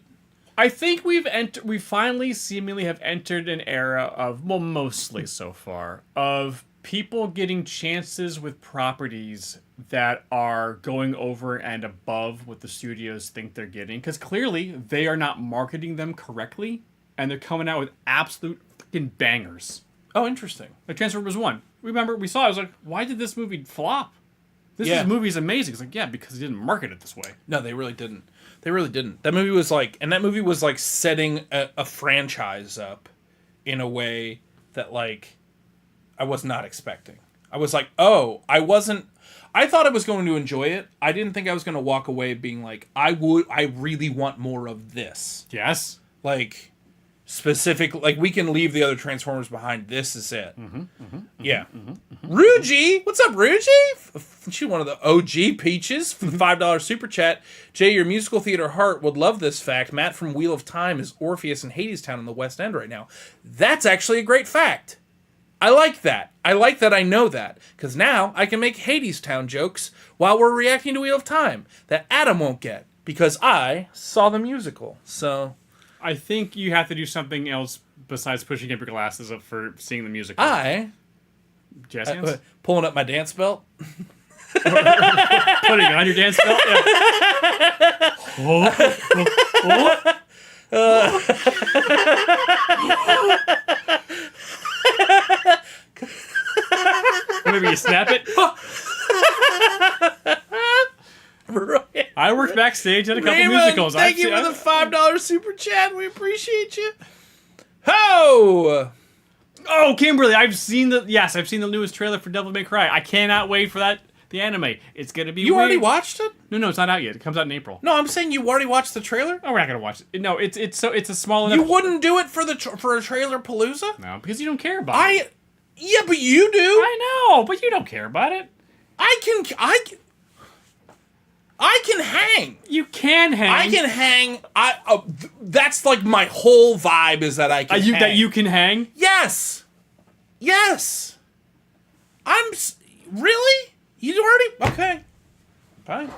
I think we finally seemingly have entered an era of, well, mostly so far, of people getting chances with properties that are going over and above what the studios think they're getting. Because clearly, they are not marketing them correctly, and they're coming out with absolute fucking bangers. Oh, interesting. Like Transformers 1. Remember, we saw it, I was like, why did this movie flop? This movie is amazing. It's like, yeah, because he didn't market it this way. No, they really didn't. They really didn't. That movie was like, setting a franchise up in a way that, like, I was not expecting. I was like, oh, I thought I was going to enjoy it. I didn't think I was going to walk away being like, I really want more of this. Yes. Like, specific, like, we can leave the other Transformers behind. This is it. Ruji! What's up, Ruji? She's one of the OG peaches for the $5 super chat. Jay, your musical theater heart would love this fact. Matt from Wheel of Time is Orpheus in Hadestown in the West End right now. That's actually a great fact. I like that. I like that I know that. Because now I can make Hadestown jokes while we're reacting to Wheel of Time that Adam won't get. Because I saw the musical. So I think you have to do something else besides pushing up your glasses up for seeing the musical. Jazz hands? Pulling up my dance belt. Putting on your dance belt? Maybe you snap it. I worked backstage at a couple Raymond, musicals. Thank you for the $5 super chat. We appreciate you. Ho! Oh, Kimberly, I've seen the newest trailer for Devil May Cry. I cannot wait for that. The anime. It's gonna be. You already watched it? No, it's not out yet. It comes out in April. No, I'm saying you already watched the trailer. Oh, we're not gonna watch it. No, it's a small enough. You wouldn't do it for for a trailer palooza? No, because you don't care about it. Yeah, but you do. I know, but you don't care about it. I can hang. You can hang. I can hang. That's like my whole vibe is that I can hang. That you can hang. Yes. Really? You already? Okay. Fine.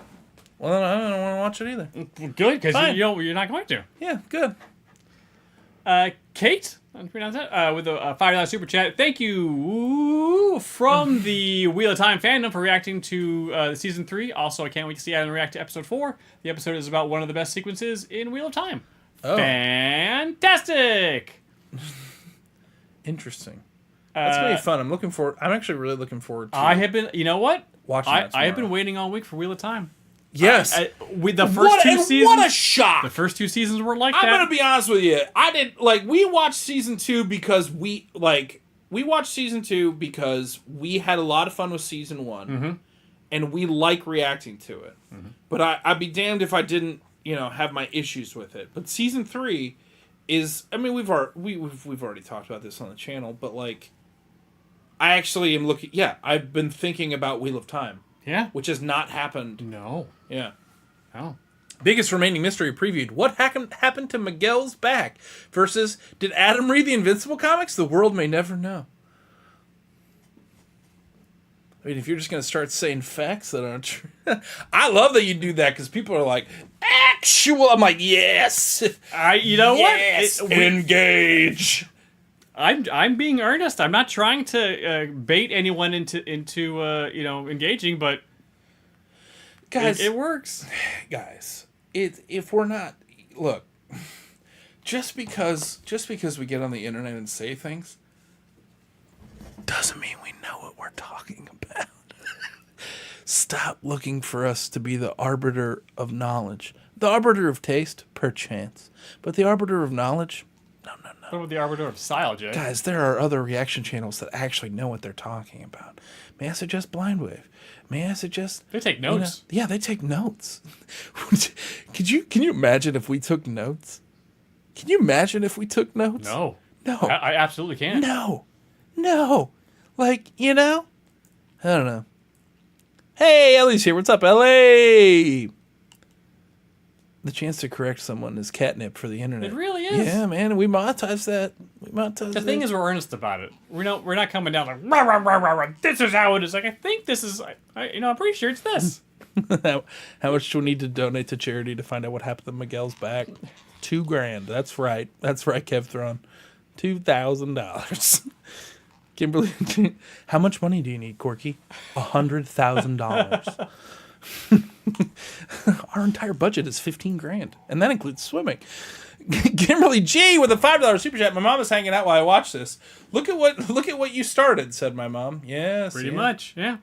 Well, then I don't want to watch it either. Good, because you're not going to. Yeah, good. Kate, I'm pronounce that, with a $5 super chat. Thank you from the Wheel of Time fandom for reacting to season 3. Also, I can't wait to see Adam react to episode 4. The episode is about one of the best sequences in Wheel of Time. Oh. Fantastic! Interesting. That's gonna be fun. I'm actually really looking forward to. I have been. You know what? Watching that I have been waiting all week for Wheel of Time. Yes. With the first two seasons. What a shock! The first 2 seasons were like that. I'm gonna be honest with you. I didn't we watched season 2 because we watched season 2 because we had a lot of fun with season 1, and we like reacting to it. But I'd be damned if I didn't, have my issues with it. But season 3 is. I mean, we've already talked about this on the channel, but I actually am looking. Yeah, I've been thinking about Wheel of Time. Yeah. Which has not happened. No. Yeah. Oh. Biggest remaining mystery previewed. What happened to Miguel's back? Versus, did Adam read the Invincible comics? The world may never know. I mean, if you're just going to start saying facts that aren't true. I love that you do that because people are like, actual. I'm like, yes. You know yes, what? Engage. I'm being earnest. I'm not trying to bait anyone into engaging, but guys, it works. Guys, if we're not look, just because we get on the internet and say things doesn't mean we know what we're talking about. Stop looking for us to be the arbiter of knowledge, the arbiter of taste, perchance, but the arbiter of knowledge. No. What about the arbiter of style, Jay? Guys, there are other reaction channels that actually know what they're talking about. May I suggest Blindwave? May I suggest... They take notes. Yeah, they take notes. Can you imagine if we took notes? Can you imagine if we took notes? No. No. I absolutely can't. No. I don't know. Hey, Ellie's here. What's up, Ellie? The chance to correct someone is catnip for the internet. It really is. Yeah, man. We monetize that. The thing is, we're earnest about it. We're not coming down like, rah, rah, rah, rah, rah. This is how it is. Like, I think this is, I'm pretty sure it's this. How much do we need to donate to charity to find out what happened to Miguel's back? $2,000. That's right, Kev Thron. $2,000. Kimberly, how much money do you need, Corky? $100,000. Our entire budget is $15,000, and that includes swimming. Kimberly G with a $5 super chat. My mom is hanging out while I watch this. Look at what you started, said my mom. Yes. Pretty much, yeah.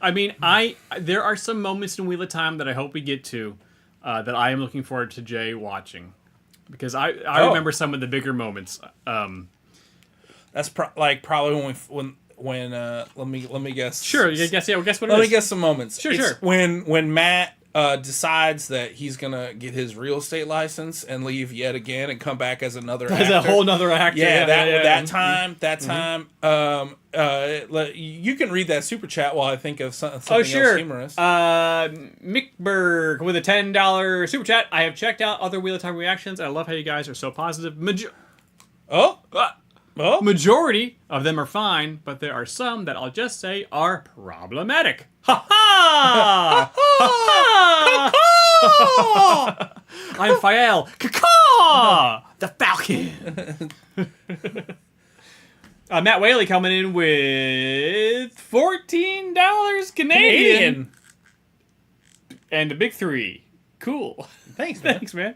I mean, there are some moments in Wheel of Time that I hope we get to that I am looking forward to Jay watching. Because I remember some of the bigger moments. That's probably when let me guess. Sure, guess what it is. Let me guess some moments. Sure. When Matt decides that he's gonna get his real estate license and leave yet again and come back as another actor. As a whole nother actor. That time. You can read that super chat while I think of something else humorous. Mickberg with a $10 super chat. I have checked out other Wheel of Time reactions. I love how you guys are so positive. Majority of them are fine, but there are some that I'll just say are problematic. Ha ha! Ha ha! I'm Fael. Caw! The Falcon. Matt Whaley coming in with $14 Canadian. And a big 3. Cool. Thanks, man. Thanks, man.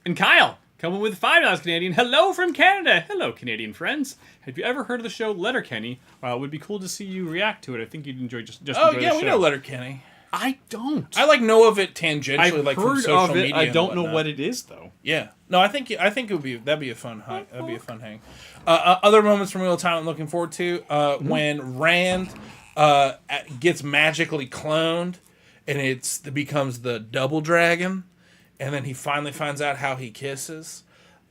And Kyle coming with $5 Canadian. Hello from Canada. Hello, Canadian friends. Have you ever heard of the show Letterkenny? It would be cool to see you react to it. I think you'd enjoy just Oh enjoy yeah, the we show. know Letterkenny. I don't. I know of it tangentially, I've from heard social of it. media. I don't know whatnot. what it is though. Yeah, no, I think that'd be a fun hang. That'd be a fun hang. Other moments from Wheel of Time I'm looking forward to when Rand gets magically cloned and it becomes the double dragon, and then he finally finds out how he kisses.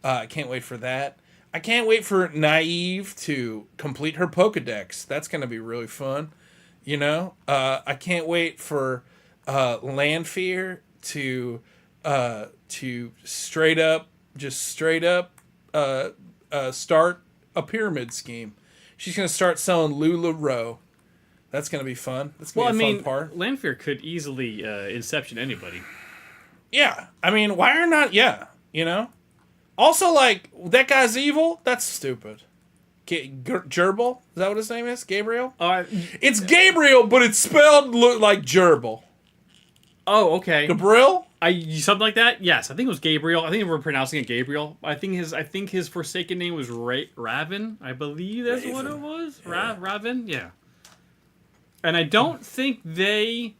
I can't wait for that. I can't wait for Naive to complete her Pokedex. That's going to be really fun. You know? I can't wait for Lanfear to straight up start a pyramid scheme. She's going to start selling LuLaRoe. That's going to be fun. That's going to be a fun part. Lanfear could easily Inception anybody. Yeah. I mean, why are not... Yeah. You know? Also, that guy's evil? That's stupid. Gerbil? Is that what his name is? Gabriel? It's Gabriel, but it's spelled like gerbil. Oh, okay. Gabriel? Something like that? Yes, I think it was Gabriel. I think we're pronouncing it Gabriel. I think his Forsaken name was Raven. I believe that's what it was. Yeah. Raven? Yeah. And I don't think there's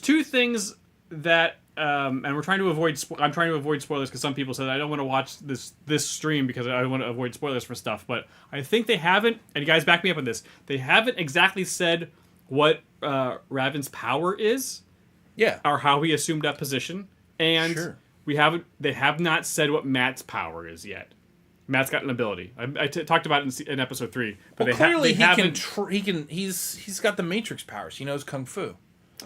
two things that... and we're trying to avoid. I'm trying to avoid spoilers because some people said I don't want to watch this stream because I want to avoid spoilers for stuff. But I think they haven't, and you guys back me up on this. They haven't exactly said what Raven's power is, or how he assumed that position, and They have not said what Matt's power is yet. Matt's got an ability. I talked about it in episode 3. But clearly he's got the Matrix powers. He knows kung fu.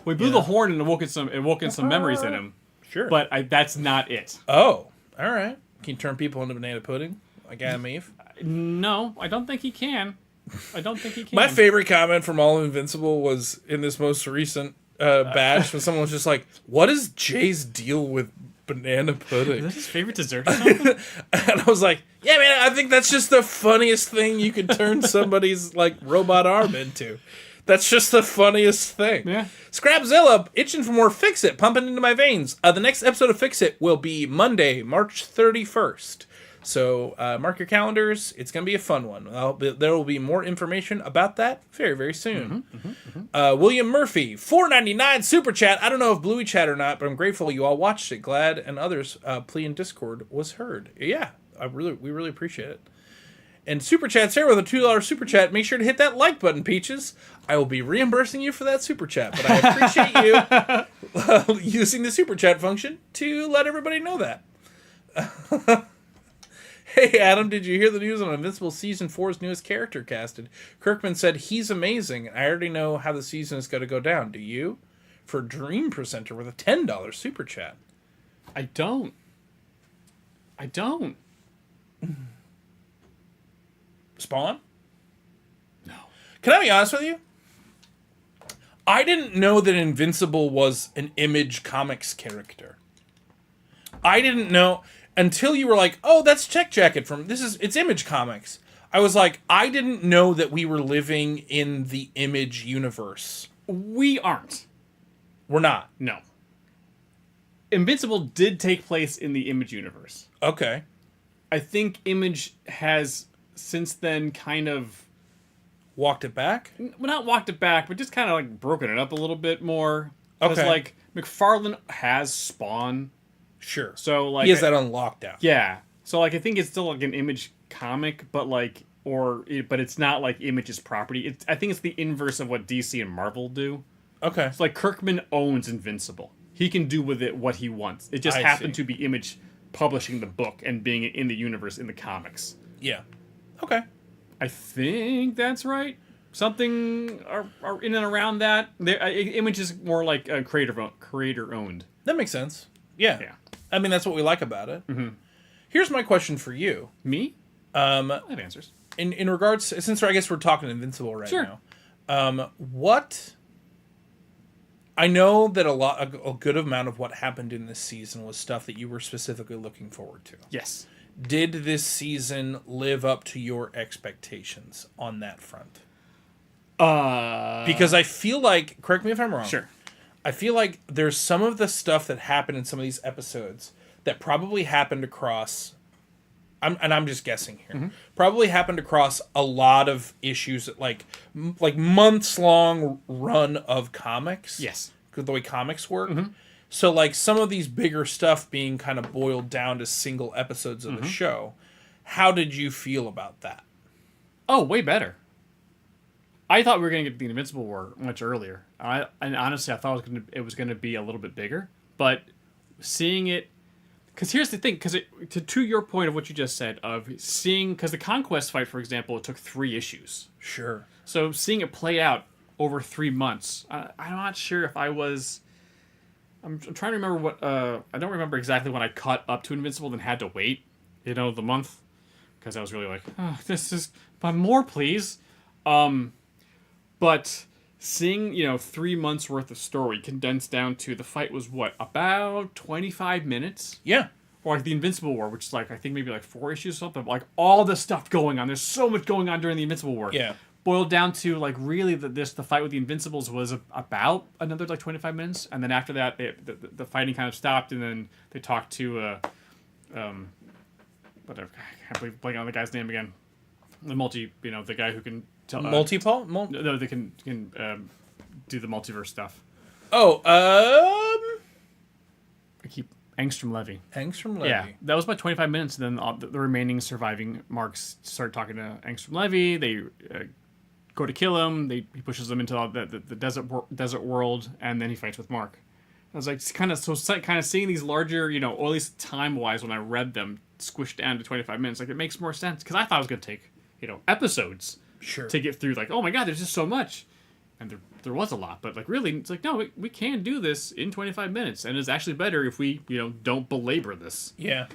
We blew the horn and awoken some memories in him. Sure. But that's not it. Oh, all right. Can you turn people into banana pudding like Adam Eve? No, I don't think he can. My favorite comment from all of Invincible was in this most recent batch when someone was just like, what is Jay's deal with banana pudding? Is that his favorite dessert or something? And I was like, yeah, man, I think that's just the funniest thing you can turn somebody's robot arm into. That's just the funniest thing. Yeah. Scrapzilla, itching for more Fix It, pumping into my veins. The next episode of Fix It will be Monday, March 31st. So mark your calendars. It's going to be a fun one. There will be more information about that very, very soon. William Murphy, $4.99 super chat. I don't know if Bluey chat or not, but I'm grateful you all watched it. Glad and others plea in Discord was heard. Yeah, we really appreciate it. And super chat's here with a $2 super chat. Make sure to hit that like button, Peaches. I will be reimbursing you for that super chat, but I appreciate you using the super chat function to let everybody know that. Hey, Adam, did you hear the news on Invincible Season 4's newest character casted? Kirkman said he's amazing, and I already know how the season is going to go down. Do you? For Dream Presenter with a $10 super chat. I don't. Spawn? No. Can I be honest with you? I didn't know that Invincible was an Image Comics character. I didn't know until you were like, "Oh, that's Check Jacket it's Image Comics." I was like, I didn't know that we were living in the Image universe. We aren't. We're not. No. Invincible did take place in the Image universe. Okay. I think Image has since then kind of Walked it back? well, not walked it back, but just kind of like broken it up a little bit more. Because Okay. like McFarlane has Spawn, Sure. so like he has that on lockdown. yeah. So like I think it's still like an Image comic, but like but it's not like Image's property. I think it's the inverse of what DC and Marvel do. Okay. It's like Kirkman owns Invincible. He can do with it what he wants. It just I happened see. to be Image publishing the book and being in the universe in the comics. Yeah. Okay. I think that's right. Something are in and around that. Image is more like creator owned. That makes sense. Yeah. Yeah. I mean, that's what we like about it. Mm-hmm. Here's my question for you. Me? I have answers. In regards, since I guess we're talking Invincible right Sure. now, what I know that a good amount of what happened in this season was stuff that you were specifically looking forward to. Yes. Did this season live up to your expectations on that front? Because I feel like, correct me if I'm wrong. Sure. I feel like there's some of the stuff that happened in some of these episodes that probably happened across. I'm just guessing here. Mm-hmm. Probably happened across a lot of issues, that like months long run of comics. Yes. The way comics work. Mm-hmm. So like some of these bigger stuff being kind of boiled down to single episodes of Mm-hmm. the show. How did you feel about that? Oh, way better. I thought we were going to get the Invincible War much earlier. And honestly, I thought it was going to be a little bit bigger. But seeing it... Because here's the thing. Because to your point of what you just said, of seeing... Because the Conquest fight, for example, it took 3 issues. Sure. So seeing it play out over 3 months, I'm not sure if I was... I'm trying to remember what... I don't remember exactly when I caught up to Invincible and had to wait, the month. Because I was really like, oh, this is... But more, please. But seeing, 3 months worth of story condensed down to the fight was what, about 25 minutes? Yeah. Or like the Invincible War, which is like, I think maybe like 4 issues or something. Like all the stuff going on. There's so much going on during the Invincible War. Yeah. Boiled down to like really the fight with the Invincibles was about another like 25 minutes. And then after that, the fighting kind of stopped. And then they talked to, whatever, I can't believe blanking on the guy's name again. The the guy who can tell... Multipole? No, they can do the multiverse stuff. Oh, I keep... Angstrom Levy. Angstrom Levy. Yeah, that was about 25 minutes, and then the remaining surviving Marks start talking to Angstrom Levy. They go to kill him. He pushes them into the desert world, and then he fights with Mark. I was like, kind of seeing these larger, or at least time-wise when I read them, squished down to 25 minutes, like it makes more sense, because I thought it was going to take, episodes Sure. to get through, like, oh my god, there's just so much. And there was a lot, but like really, it's like, no, we can do this in 25 minutes, and it's actually better if we, don't belabor this. Yeah.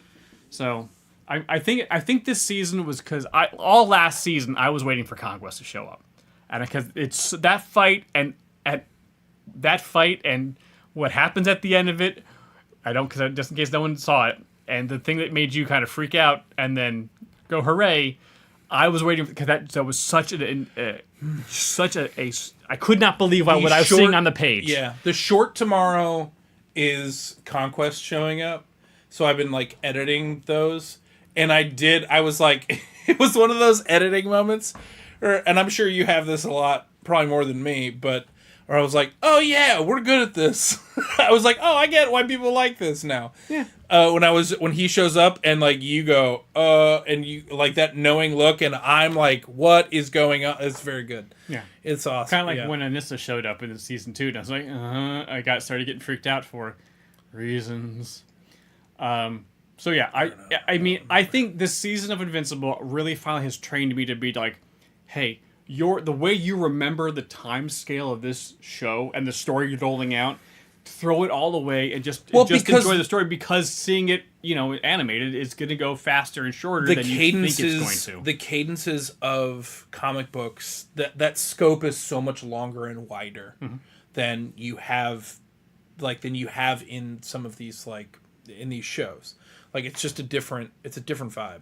So I think this season was because all last season I was waiting for Conquest to show up, and because it's that fight and what happens at the end of it, because just in case no one saw it, and the thing that made you kind of freak out and then go hooray. I was waiting because that was such I could not believe what I was seeing on the page. Yeah. The short tomorrow is Conquest showing up. So I've been like editing those. And I was like, it was one of those editing moments. And I'm sure you have this a lot, probably more than me, but I was like, oh yeah, we're good at this. I was like, oh, I get why people like this now. Yeah. When he shows up and like you go, and you like that knowing look, and I'm like, what is going on? It's very good. Yeah. It's awesome. Kind of like when Anissa showed up in season 2, and I was like, I started getting freaked out for reasons. So yeah, I think this season of Invincible really finally has trained me to be like, hey, the way you remember the time scale of this show and the story you're rolling out, throw it all away and just enjoy the story, because seeing it, animated is going to go faster and shorter than you think it's going to. The cadences of comic books, that scope is so much longer and wider than you have in some of these, like in these shows. Like it's a different vibe.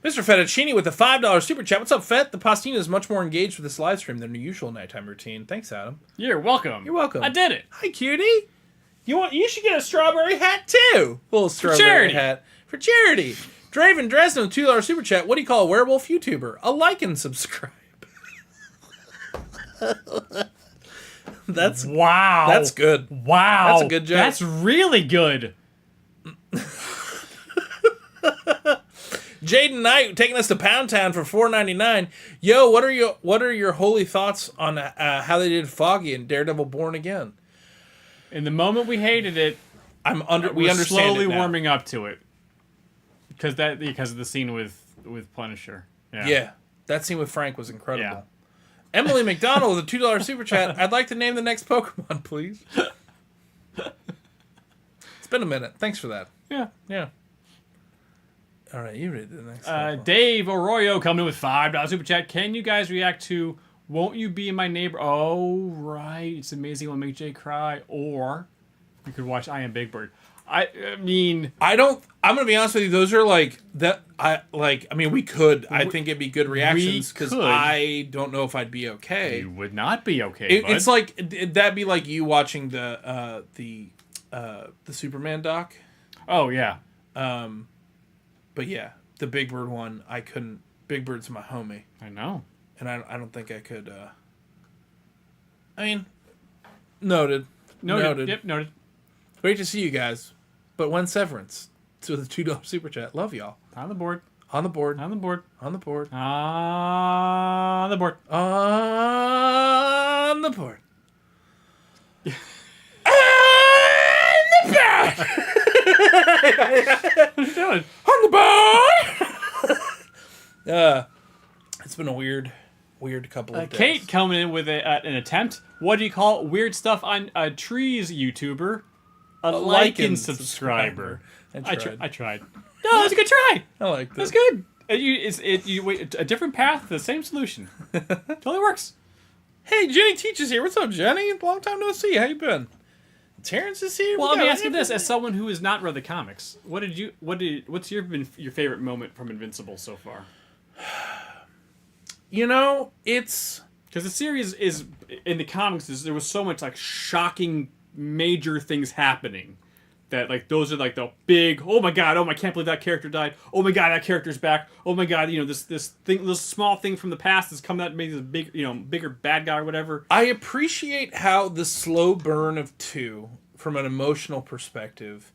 Mr. Fettuccini with a $5 super chat. What's up, Fett? The Postina is much more engaged with this live stream than the usual nighttime routine. Thanks, Adam. You're welcome. You're welcome. I did it. Hi, cutie. You should get a strawberry hat too. Little strawberry charity. hat for charity. Draven Dresden with $2 super chat. What do you call a werewolf YouTuber? A like and subscribe. That's Wow. That's good. Wow. That's a good joke. That's really good. Jaden Knight taking us to Pound Town for $4.99. Yo, what are your holy thoughts on how they did Foggy in Daredevil Born Again? In the moment we hated it, We we're understand slowly it now. warming up to it. Because of the scene with Punisher. Yeah, that scene with Frank was incredible. Yeah. Emily McDonald with a $2 super chat. I'd like to name the next Pokemon, please. It's been a minute. Thanks for that. Yeah. Yeah. All right, you read the next Pokemon. Dave Arroyo coming in with $5 super chat. Can you guys react to Won't You Be My Neighbor? Oh, right. It's amazing. It'll make Jay cry. Or you could watch I Am Big Bird. I mean, I'm gonna be honest with you. Those are like that. We could. I think it'd be good reactions because could. I don't know if I'd be okay. you would not be okay. It's like that'd be like you watching the Superman doc. Oh yeah. But yeah, the Big Bird one, I couldn't. Big Bird's my homie, I know. and I don't think I could. Noted. Yep, noted. Great to see you guys. But when Severance to the $2 super chat. Love y'all. On the board. On the board. On the board. On the board. On the board. On the board. What are you doing? On the board. It's been a weird couple of days. Kate coming in with an attempt. What do you call it? Weird stuff on a trees YouTuber? A like and subscriber. I tried. I tried. No, that was a good try. I like that. That's good. You wait a different path, the same solution. Totally works. Hey, Jenny Teaches here. What's up, Jenny? Long time no see. How you been? Terrence is here. Well, let me ask you this: as someone who has not read the comics, what's your favorite moment from Invincible so far? It's because the series is in the comics. There was so much like shocking, major things happening that like those are like the big. Oh my god! Oh, I can't believe that character died. Oh my god, that character's back. Oh my god, this small thing from the past has come out and made this big, bigger bad guy or whatever. I appreciate how the slow burn of 2, from an emotional perspective,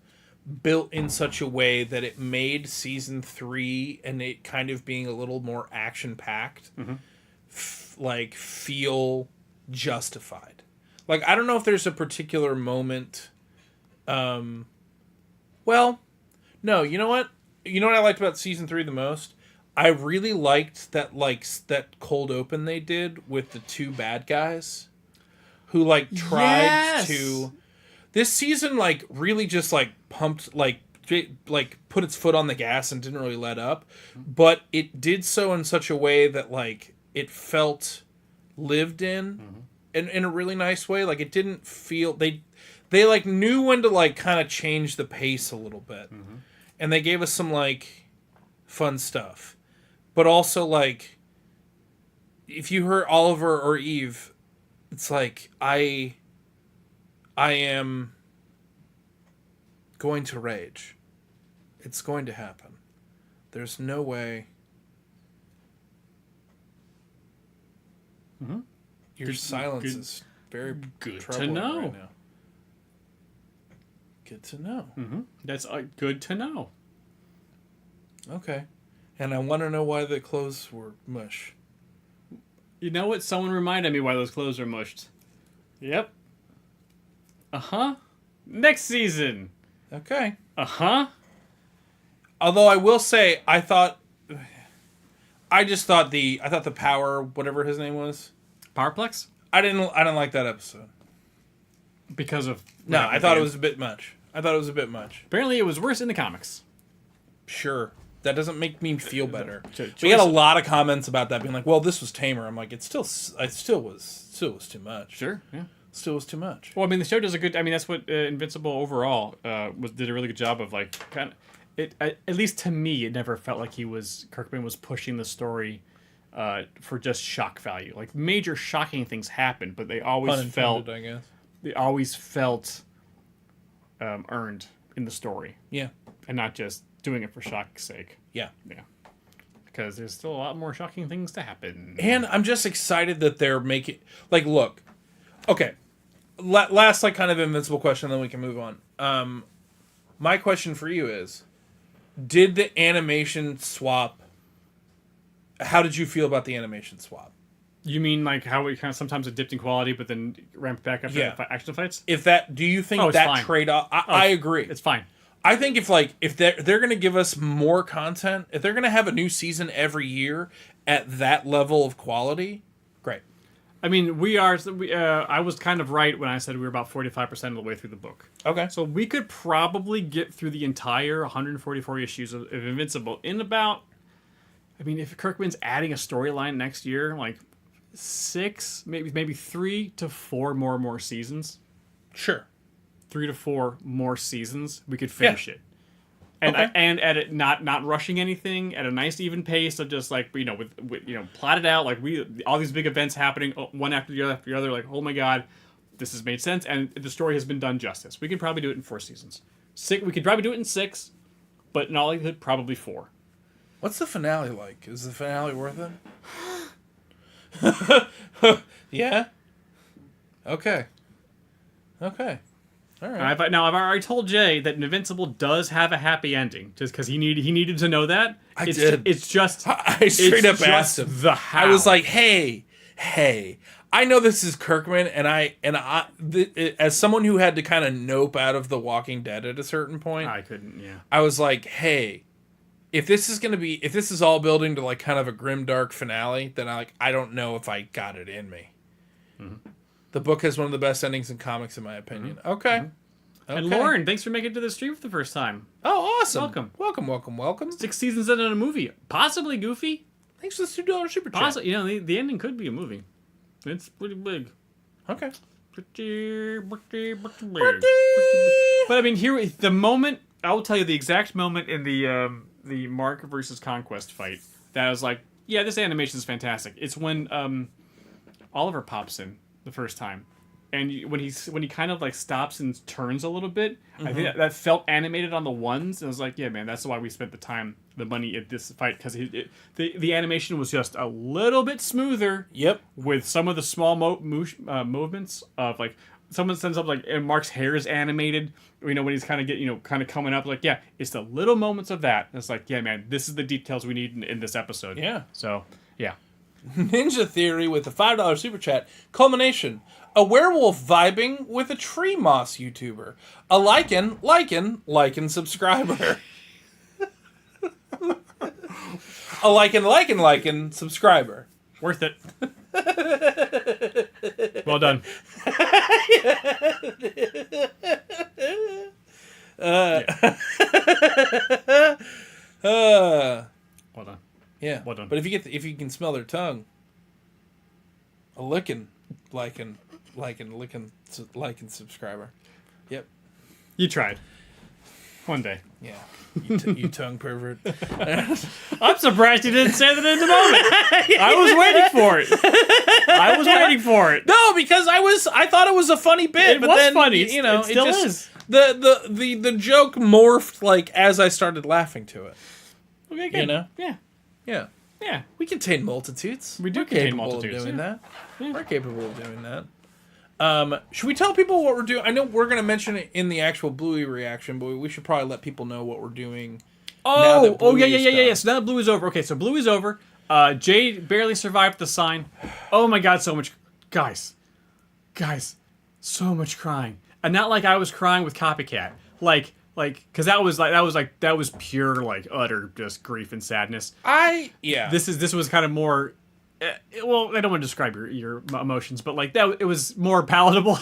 built in such a way that it made season 3 and it kind of being a little more action packed, feel justified. Like, I don't know if there's a particular moment. Well, no, you know what? You know what I liked about season 3 the most? I really liked that cold open they did with the 2 bad guys who tried to. This season really just pumped put its foot on the gas and didn't really let up, but it did so in such a way that it felt lived in a really nice way. Like, it didn't feel they knew when to kind of change the pace a little bit, and they gave us some fun stuff, but also if you heard Oliver or Eve, it's I am going to rage. It's going to happen. There's no way. Your silence is very Good to troubling know. right now. Good to know. That's good to know. Okay. And I want to know why the clothes were mush. You know what? Someone reminded me why those clothes are mushed. Yep. Next season. Okay. Although I will say, I thought the power, whatever his name was, Powerplex? I didn't like that episode. Because of No, I thought it was a bit much. Apparently, it was worse in the comics. Sure. That doesn't make me feel better. Choice- We got a lot of comments about that being like, "Well, this was tamer." I'm like, it still was too much. Sure. Yeah. Still was too much. Well, I mean, the show does a good. I mean, that's what Invincible overall did a really good job of. At least to me, it never felt like Kirkman was pushing the story for just shock value. Like, major shocking things happened, but they always Pun intended, I guess. they always felt earned in the story, Yeah. and not just doing it for shock's sake. Yeah. Yeah, because there's still a lot more shocking things to happen. And I'm just excited that they're making, like, look, okay, last, like, kind of Invincible question, then we can move on. My question for you is, did the animation swap, how did you feel about the animation swap? You mean like how it kind of sometimes it dipped in quality, but then ramped back up Yeah. in action fights? If that, do you think Oh, it's that fine. trade-off, I agree. It's fine. I think if they're going to give us more content, if they're going to have a new season every year at that level of quality, great. I mean, I was kind of right when I said we were about 45% of the way through the book. Okay. So we could probably get through the entire 144 issues of Invincible in about, I mean, if Kirkman's adding a storyline next year, like 6, maybe 3 to 4 more seasons. Sure. 3 to 4 more seasons, we could finish it. And Okay. and at it not rushing anything, at a nice even pace of just like with plotted out, like all these big events happening one after the other, like, oh my god, this has made sense, and the story has been done justice. We can probably do it in 4 seasons. We could probably do it in 6, but in all likelihood probably 4. What's the finale like? Is the finale worth it? Yeah? Okay. Okay. All right. I've already told Jay that Invincible does have a happy ending, just because he needed to know that. I it's did. It's just I straight up just asked him. the how. I was like, hey, I know this is Kirkman, and as someone who had to kind of nope out of The Walking Dead at a certain point, I couldn't. Yeah. I was like, hey, if this is all building to like kind of a grim dark finale, then I don't know if I got it in me. Mm-hmm. The book has one of the best endings in comics, in my opinion. Mm-hmm. Okay. And Lauren, thanks for making it to the stream for the first time. Oh, awesome. Welcome. 6 seasons in a movie, possibly Goofy. Thanks for the $2 super chat. Possibly, the ending could be a movie. It's pretty big. Okay. Pretty big. But I mean, here the moment I will tell you the exact moment in the Mark versus Conquest fight that I was like, yeah, this animation is fantastic. It's when Oliver pops in the first time, and when he kind of like stops and turns a little bit, I think that felt animated on the ones, and I was like, yeah, man, that's why we spent the money at this fight, because the animation was just a little bit smoother. Yep. With some of the small movements of like someone sends up like and Mark's hair is animated, when he's kind of coming up, like, yeah, it's the little moments of that. And it's like, yeah, man, this is the details we need in this episode. Yeah. So yeah. Ninja Theory with a $5 super chat. Culmination. A werewolf vibing with a tree moss YouTuber. A lichen subscriber. A lichen subscriber. Worth it. Well done. Well done. Yeah. Well done. But if you can smell their tongue, a licking subscriber. Yep. You tried. One day. Yeah. You tongue pervert. I'm surprised you didn't say that in the moment. I was waiting for it. No, because I thought it was a funny bit, It but was then funny. it Still just, is. The joke morphed like as I started laughing to it. Okay, good. Yeah. Yeah. We contain multitudes. We do We're contain capable multitudes, of doing yeah. that. We're capable of doing that. Should we tell people what we're doing? I know we're going to mention it in the actual Bluey reaction, but we should probably let people know what we're doing. now that Bluey is done. Yeah. So now that Bluey's over. Okay, so Bluey's over. Jade barely survived the sign. Oh my god, so much. Guys, so much crying. And not like I was crying with Copycat. Like, because that was pure, like, utter just grief and sadness. This was kind of more. Well, I don't want to describe your emotions, but like that, it was more palatable.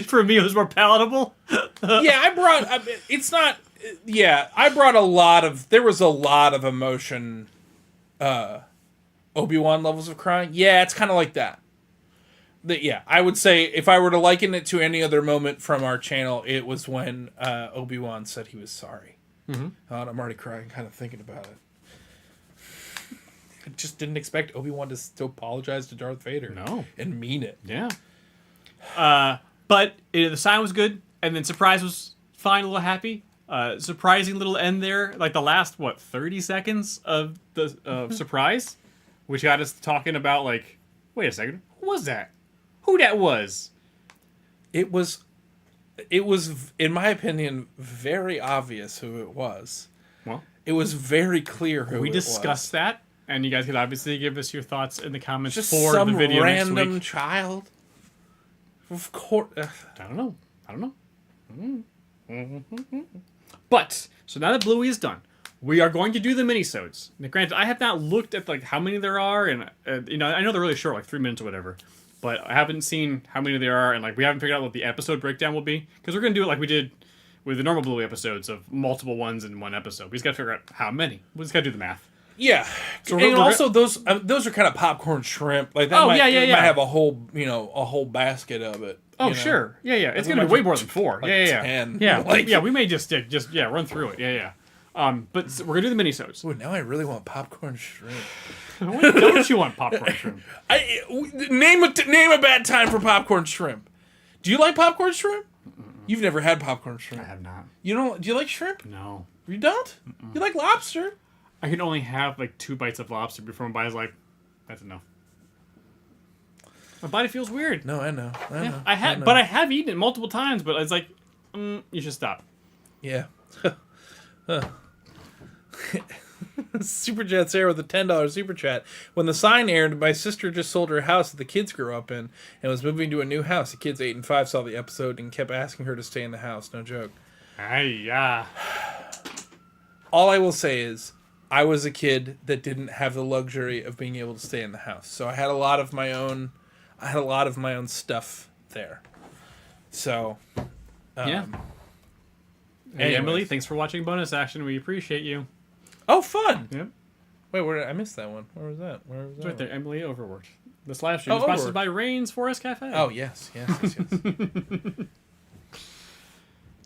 For me, it was more palatable. I brought a lot of. There was a lot of emotion. Obi-Wan levels of crying. Yeah, it's kind of like that. I would say if I were to liken it to any other moment from our channel, it was when Obi-Wan said he was sorry. Mm-hmm. And I'm already crying, kind of thinking about it. I just didn't expect Obi-Wan to apologize to Darth Vader. No. And mean it. Yeah. But the sign was good, and then surprise was fine, a little happy. Surprising little end there. Like the last, 30 seconds of the surprise, which got us talking about, like, wait a second, who was that? Who that was? It was, in my opinion, very obvious who it was. Well, It was very clear who we it discussed that, and you guys could obviously give us your thoughts in the comments Just for some the video next random week. child. Of course. I don't know. But so now that Bluey is done, we are going to do the minisodes. Now, granted, I have not looked at like how many there are, and I know they're really short, like 3 minutes or whatever. But I haven't seen how many there are, and like we haven't figured out what the episode breakdown will be, because we're gonna do it like we did with the normal Bluey episodes of multiple ones in one episode. We just gotta figure out how many. We just gotta do the math. Yeah, So and we're also those are kind of popcorn shrimp. Like that Oh, might, yeah. might have a whole basket of it. Oh, you know? sure. Yeah. It's Like, gonna be way imagine more than 4. like Yeah. 10. Yeah. Like- We may just run through it. Yeah. But we're gonna do the minisodes. Ooh, now I really want popcorn shrimp. Don't you want popcorn shrimp? Name a bad time for popcorn shrimp. Do you like popcorn shrimp? You've never had popcorn shrimp. I have not. You don't? Do you like shrimp? No. You don't? You like lobster? I can only have like 2 bites of lobster before my body's like, that's enough. My body feels weird. No, I know. I know. I have eaten it multiple times, but it's like, you should stop. Yeah. Super Chat Sarah with a $10 super chat. When the sign aired, my sister just sold her house that the kids grew up in and was moving to a new house. The kids 8 and 5 saw the episode and kept asking her to stay in the house. No joke. Yeah. All I will say is, I was a kid that didn't have the luxury of being able to stay in the house, so I had a lot of my own. Stuff there. So. Yeah. Hey, anyways. Emily, thanks for watching Bonus Action. We appreciate you. Oh, fun! Yep. Wait, I missed that one. Where was that? It's right there. Emily Overworked. This live stream is Overworked. sponsored by Rain's Forest Cafe. Oh, yes.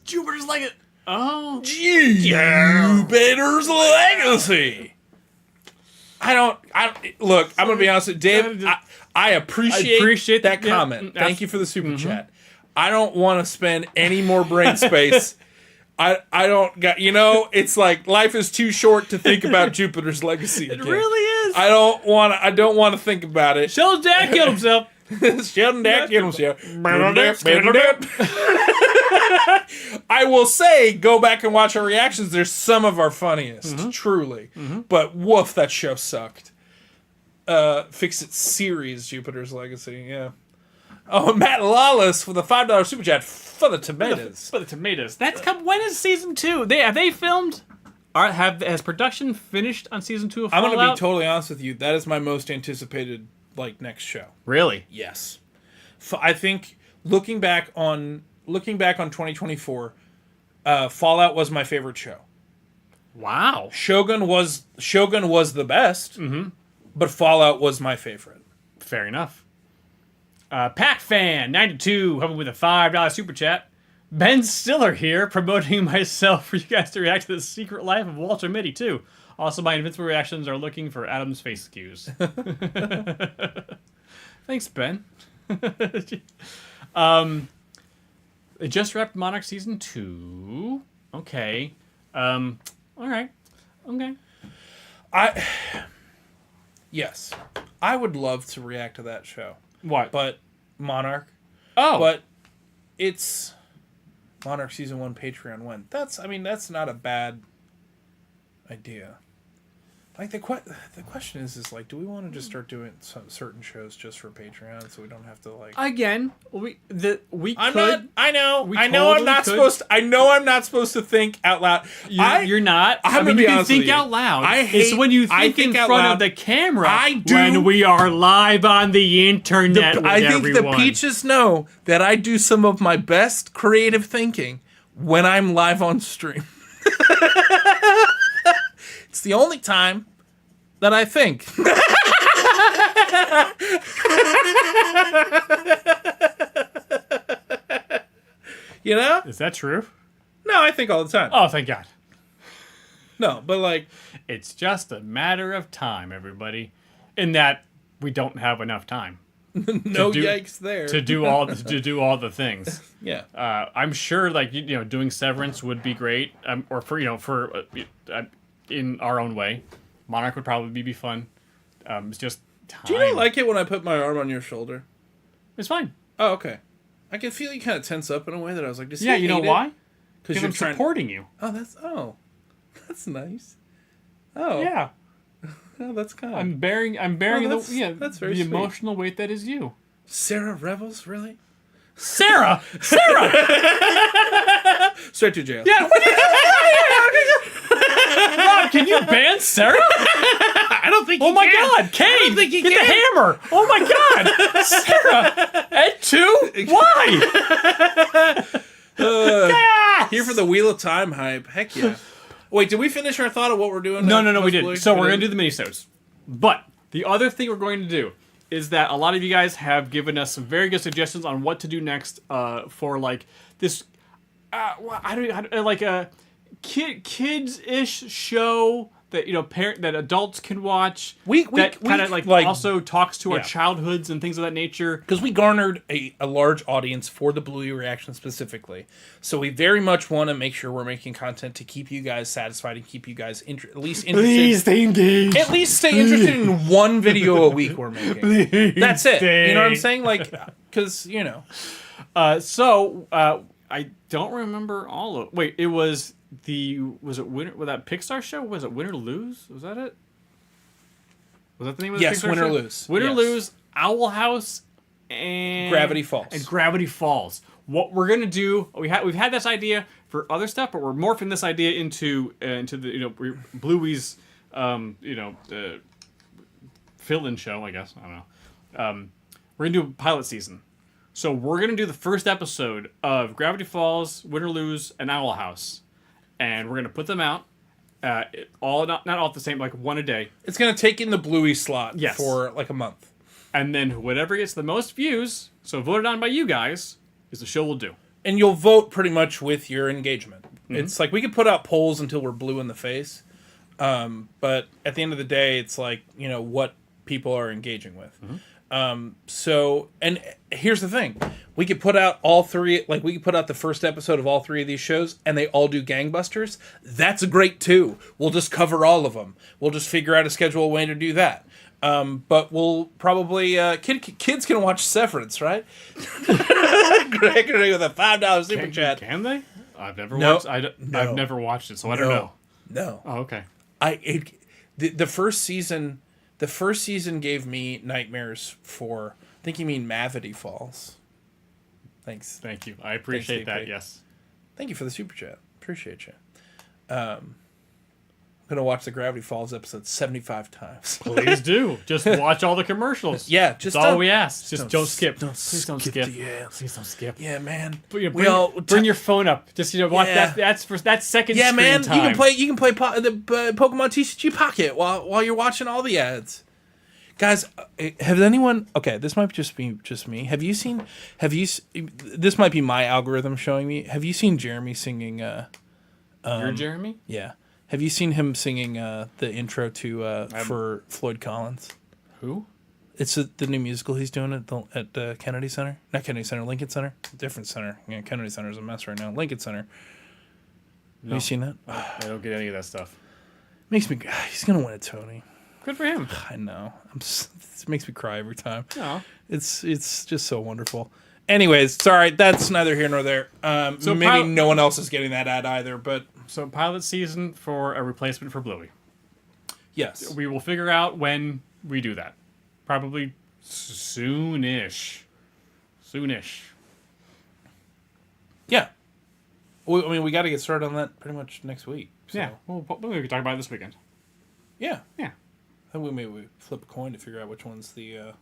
Jupiter's like it. Oh. Jupiter's Legacy. Look, I'm going to be honest with you, Dave. I appreciate that comment. Thank you for the super chat. I don't want to spend any more brain space. I don't got, it's like life is too short to think about Jupiter's Legacy again. It really is. I don't want to think about it. Sheldon's dad killed himself. Sheldon Dad killed himself. I will say, go back and watch our reactions. They're some of our funniest, truly. But woof, that show sucked. Fix It series, Jupiter's Legacy, yeah. Oh, Matt Lawless with a $5 super chat for the tomatoes. For the tomatoes. That's come. When is season 2? Have they filmed? Has production finished on season 2 of I'm Fallout? going to be totally honest with you. That is my most anticipated next show. Really? Yes. I think looking back on 2024, Fallout was my favorite show. Wow. Shogun was the best, but Fallout was my favorite. Fair enough. PackFan92 helping with a $5 super chat. Ben Stiller here, promoting myself for you guys to react to the secret life of Walter Mitty too. Also, my Invincible reactions are looking for Adam's face cues. Thanks, Ben. They just wrapped Monarch season 2. Okay. All right. Okay. Yes, I would love to react to that show. What? But Monarch. Oh. But it's Monarch season 1 Patreon when. That's not a bad idea. Like the question is like, do we want to just start doing some certain shows just for Patreon so we don't have to like? Again, we could. I know I'm totally not could. supposed to. I know I'm not supposed to think out loud. You're not. I'm gonna be you can honest with think you. out loud. It's when you think in out front loud. of the camera. I do. When we are live on the internet with I think everyone. the Peaches know that I do some of my best creative thinking when I'm live on stream. It's the only time that I think. You know? Is that true? No, I think all the time. Oh, thank God. No, but like, It's just a matter of time, everybody. In that we don't have enough time. No to do, yikes there. to do all the things. Yeah. I'm sure, like doing Severance would be great. Or for in our own way, Monarch would probably be fun. It's just time. Do you not like it when I put my arm on your shoulder? It's fine. Oh, okay. I can feel you kind of tense up in a way that I was like, does he Yeah, you know hate it? why? Because Because you're I'm trying. supporting you. That's nice. Oh, Yeah, oh, that's kind. I'm bearing that's the very sweet. emotional weight that is you. Sarah Revels, really? Sarah. Straight to jail. Yeah. What are you doing? Rob, can you ban Sarah? I don't think. Oh my God, Kane! don't think he get can. the hammer! Oh my God, Sarah! Ed 2? Why? Here for the Wheel of Time hype. Heck yeah. Wait, did we finish our thought of what we're doing? No, we Bluey? didn't. So We we're gonna didn't? do the minisodes. But the other thing we're going to do is that a lot of you guys have given us some very good suggestions on what to do next for like this. Like a kids-ish show that that adults can watch. That kind of like also talks to our childhoods and things of that nature. Because we garnered a large audience for the Bluey reaction specifically. So we very much want to make sure we're making content to keep you guys satisfied and keep you guys at least interested. Please stay engaged. At least stay interested in one video a week we're making. That's it. You know what I'm saying? Like, because, I don't remember all of. Wait, it was that Pixar show? Was it Win or Lose? Was that it? Was that the name of the Yes, Pixar Win or show? Lose. Win or Yes. Lose, Owl House, and Gravity Falls. And Gravity Falls. What we're gonna do? We've had this idea for other stuff, but we're morphing this idea into the Bluey's fill-in show. I guess I don't know. We're gonna do a pilot season. So we're gonna do the first episode of Gravity Falls, Win or Lose, and Owl House, and we're gonna put them out, all not all at the same, like one a day, It's going to take in the Bluey slot Yes. for like a month. and then whatever gets the most views, so voted on by you guys, is the show we'll do. And you'll vote pretty much with your engagement. It's like we could put out polls until we're blue in the face. But at the end of the day, it's like, what people are engaging with. So, and here's the thing. We could put out all three, like we could put out the first episode of all three of these shows and they all do gangbusters. That's great too. We'll just cover all of them. We'll just figure out a schedule way to do that. But we'll probably, kids can watch Severance, right? Gregory with a $5 super chat. Can they? I've never No. watched. I've never watched it, so I don't know. No. Oh, okay. The first season gave me nightmares for, I think you mean Mavity Falls. Thanks. Thank you. I appreciate that. DP. Yes. Thank you for the super chat. Appreciate you. I'm gonna watch the Gravity Falls episode 75 times. Please do. Just watch all the commercials. Yeah, just That's all don't- we ask. Just don't skip. Please don't skip. the ads. Please don't skip. Yeah, man. Bring your phone up. Just watch Yeah. that's second Yeah, screen man. time. You can play the Pokemon TCG Pocket while you're watching all the ads. Guys, has anyone? Okay, this might just be me. This might be my algorithm showing me. Have you seen Jeremy singing? You're Jeremy? Yeah. Have you seen him singing the intro to for Floyd Collins? Who? It's the new musical he's doing at the Kennedy Center. Not Kennedy Center, Lincoln Center. Different center. Yeah, Kennedy Center is a mess right now. Lincoln Center. Have you seen that? I don't get any of that stuff. Makes me. He's gonna win a Tony. Good for him. I know. It makes me cry every time. No. It's just so wonderful. Anyways, sorry, that's neither here nor there. So maybe no one else is getting that ad either, but So pilot season for a replacement for Bluey. yes. We will figure out when we do that. Probably soonish. Yeah. We got to get started on that pretty much next week. So. Yeah. Well, we can talk about it this weekend. Yeah. Yeah. I think we flip a coin to figure out which one's the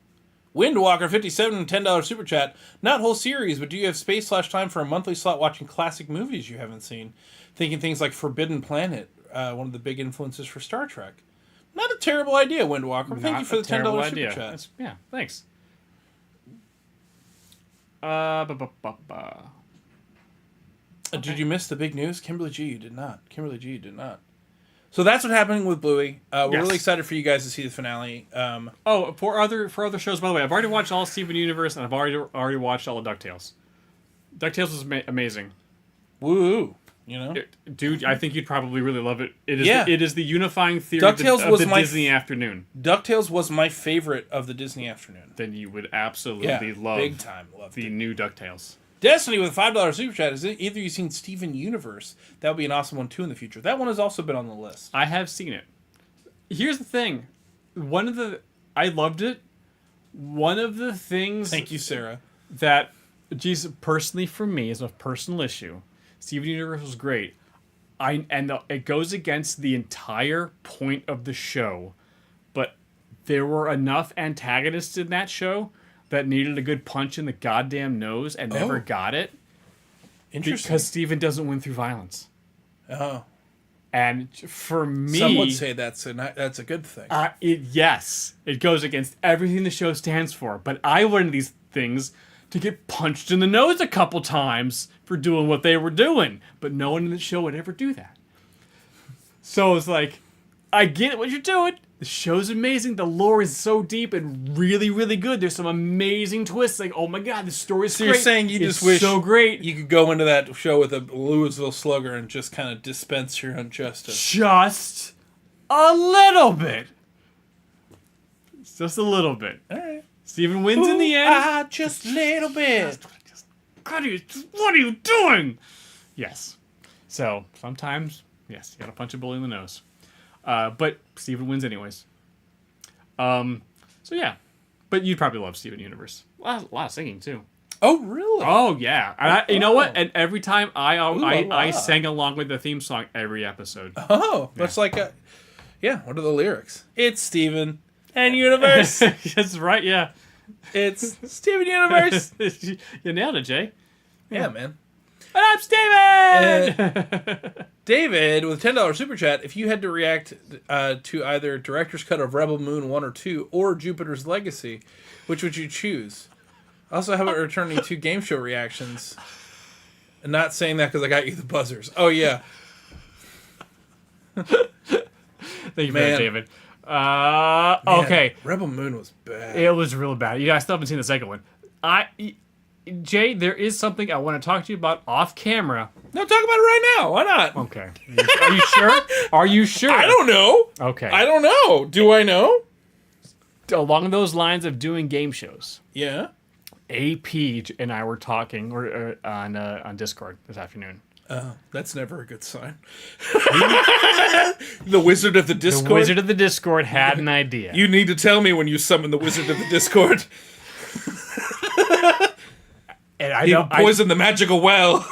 Windwalker 57 $10 super chat. Not whole series, but do you have space/time for a monthly slot watching classic movies you haven't seen? Thinking things like Forbidden Planet, one of the big influences for Star Trek. Not a terrible idea, Windwalker. Thank you for the $10 super chat. Yeah, thanks. Did you miss the big news? Kimberly G, you did not. So that's what's happening with Bluey. We're Yes. really excited for you guys to see the finale. For other shows, by the way, I've already watched all of Steven Universe, and I've already watched all of DuckTales. DuckTales was amazing. Woo! You know, Dude, I think you'd probably really love it. It is Yeah. it is the unifying theory DuckTales of was the my Disney afternoon. DuckTales was my favorite of the Disney afternoon. Then you would absolutely Yeah, love big time loved the it. new DuckTales. Destiny with a $5 super chat. Is it either you've seen Steven Universe? That would be an awesome one too in the future. That one has also been on the list. I have seen it. Here's the thing. I loved it. One of the things Thank you, Sarah. that, geez, personally for me, is a personal issue. Steven Universe was great. It goes against the entire point of the show, but there were enough antagonists in that show that needed a good punch in the goddamn nose and never Oh. got it Interesting. because Steven doesn't win through violence. Oh, And for me, some would say that's a good thing. yes, it goes against everything the show stands for. But I wanted these things to get punched in the nose a couple times for doing what they were doing, but no one in the show would ever do that. So it's like, I get what you're doing. The show's amazing. The lore is so deep and really, really good. There's some amazing twists. Like, oh my god, the story's So great. you're saying you It's just wish so great. you could go into that show with a Louisville Slugger and just kind of dispense your own justice. Just a little bit. Just a little bit. All right. Steven wins in the end. Just a little bit. What are you doing? Yes. So sometimes, yes, you gotta punch a bully in the nose. But Steven wins anyways. So yeah. But you'd probably love Steven Universe. A lot of singing too. Oh, really? Oh yeah. And you know what? And every time I la. sang along with the theme song every episode. Oh, that's like a... Yeah, what are the lyrics? It's Steven and Universe. That's right. Yeah. It's Steven Universe. You nailed it, Jay. Yeah, man. And I'm Steven! David, with $10 super chat, if you had to react to either director's cut of Rebel Moon 1 or 2 or Jupiter's Legacy, which would you choose? I also have it returning 2 game show reactions. And not saying that because I got you the buzzers. Oh, yeah. Thank you for Man. that, David. Man, Okay. Rebel Moon was bad. It was real bad. You guys still haven't seen the second one. Jay, there is something I want to talk to you about off camera. No, talk about it right now. Why not? Okay. Are you sure? Are you sure? I don't know. Okay. I don't know. Do I know? Along those lines of doing game shows, Yeah. AP and I were talking on Discord this afternoon. That's never a good sign. The Wizard of the Discord. The Wizard of the Discord had an idea. You need to tell me when you summon the Wizard of the Discord. and I He know poisoned the magical well.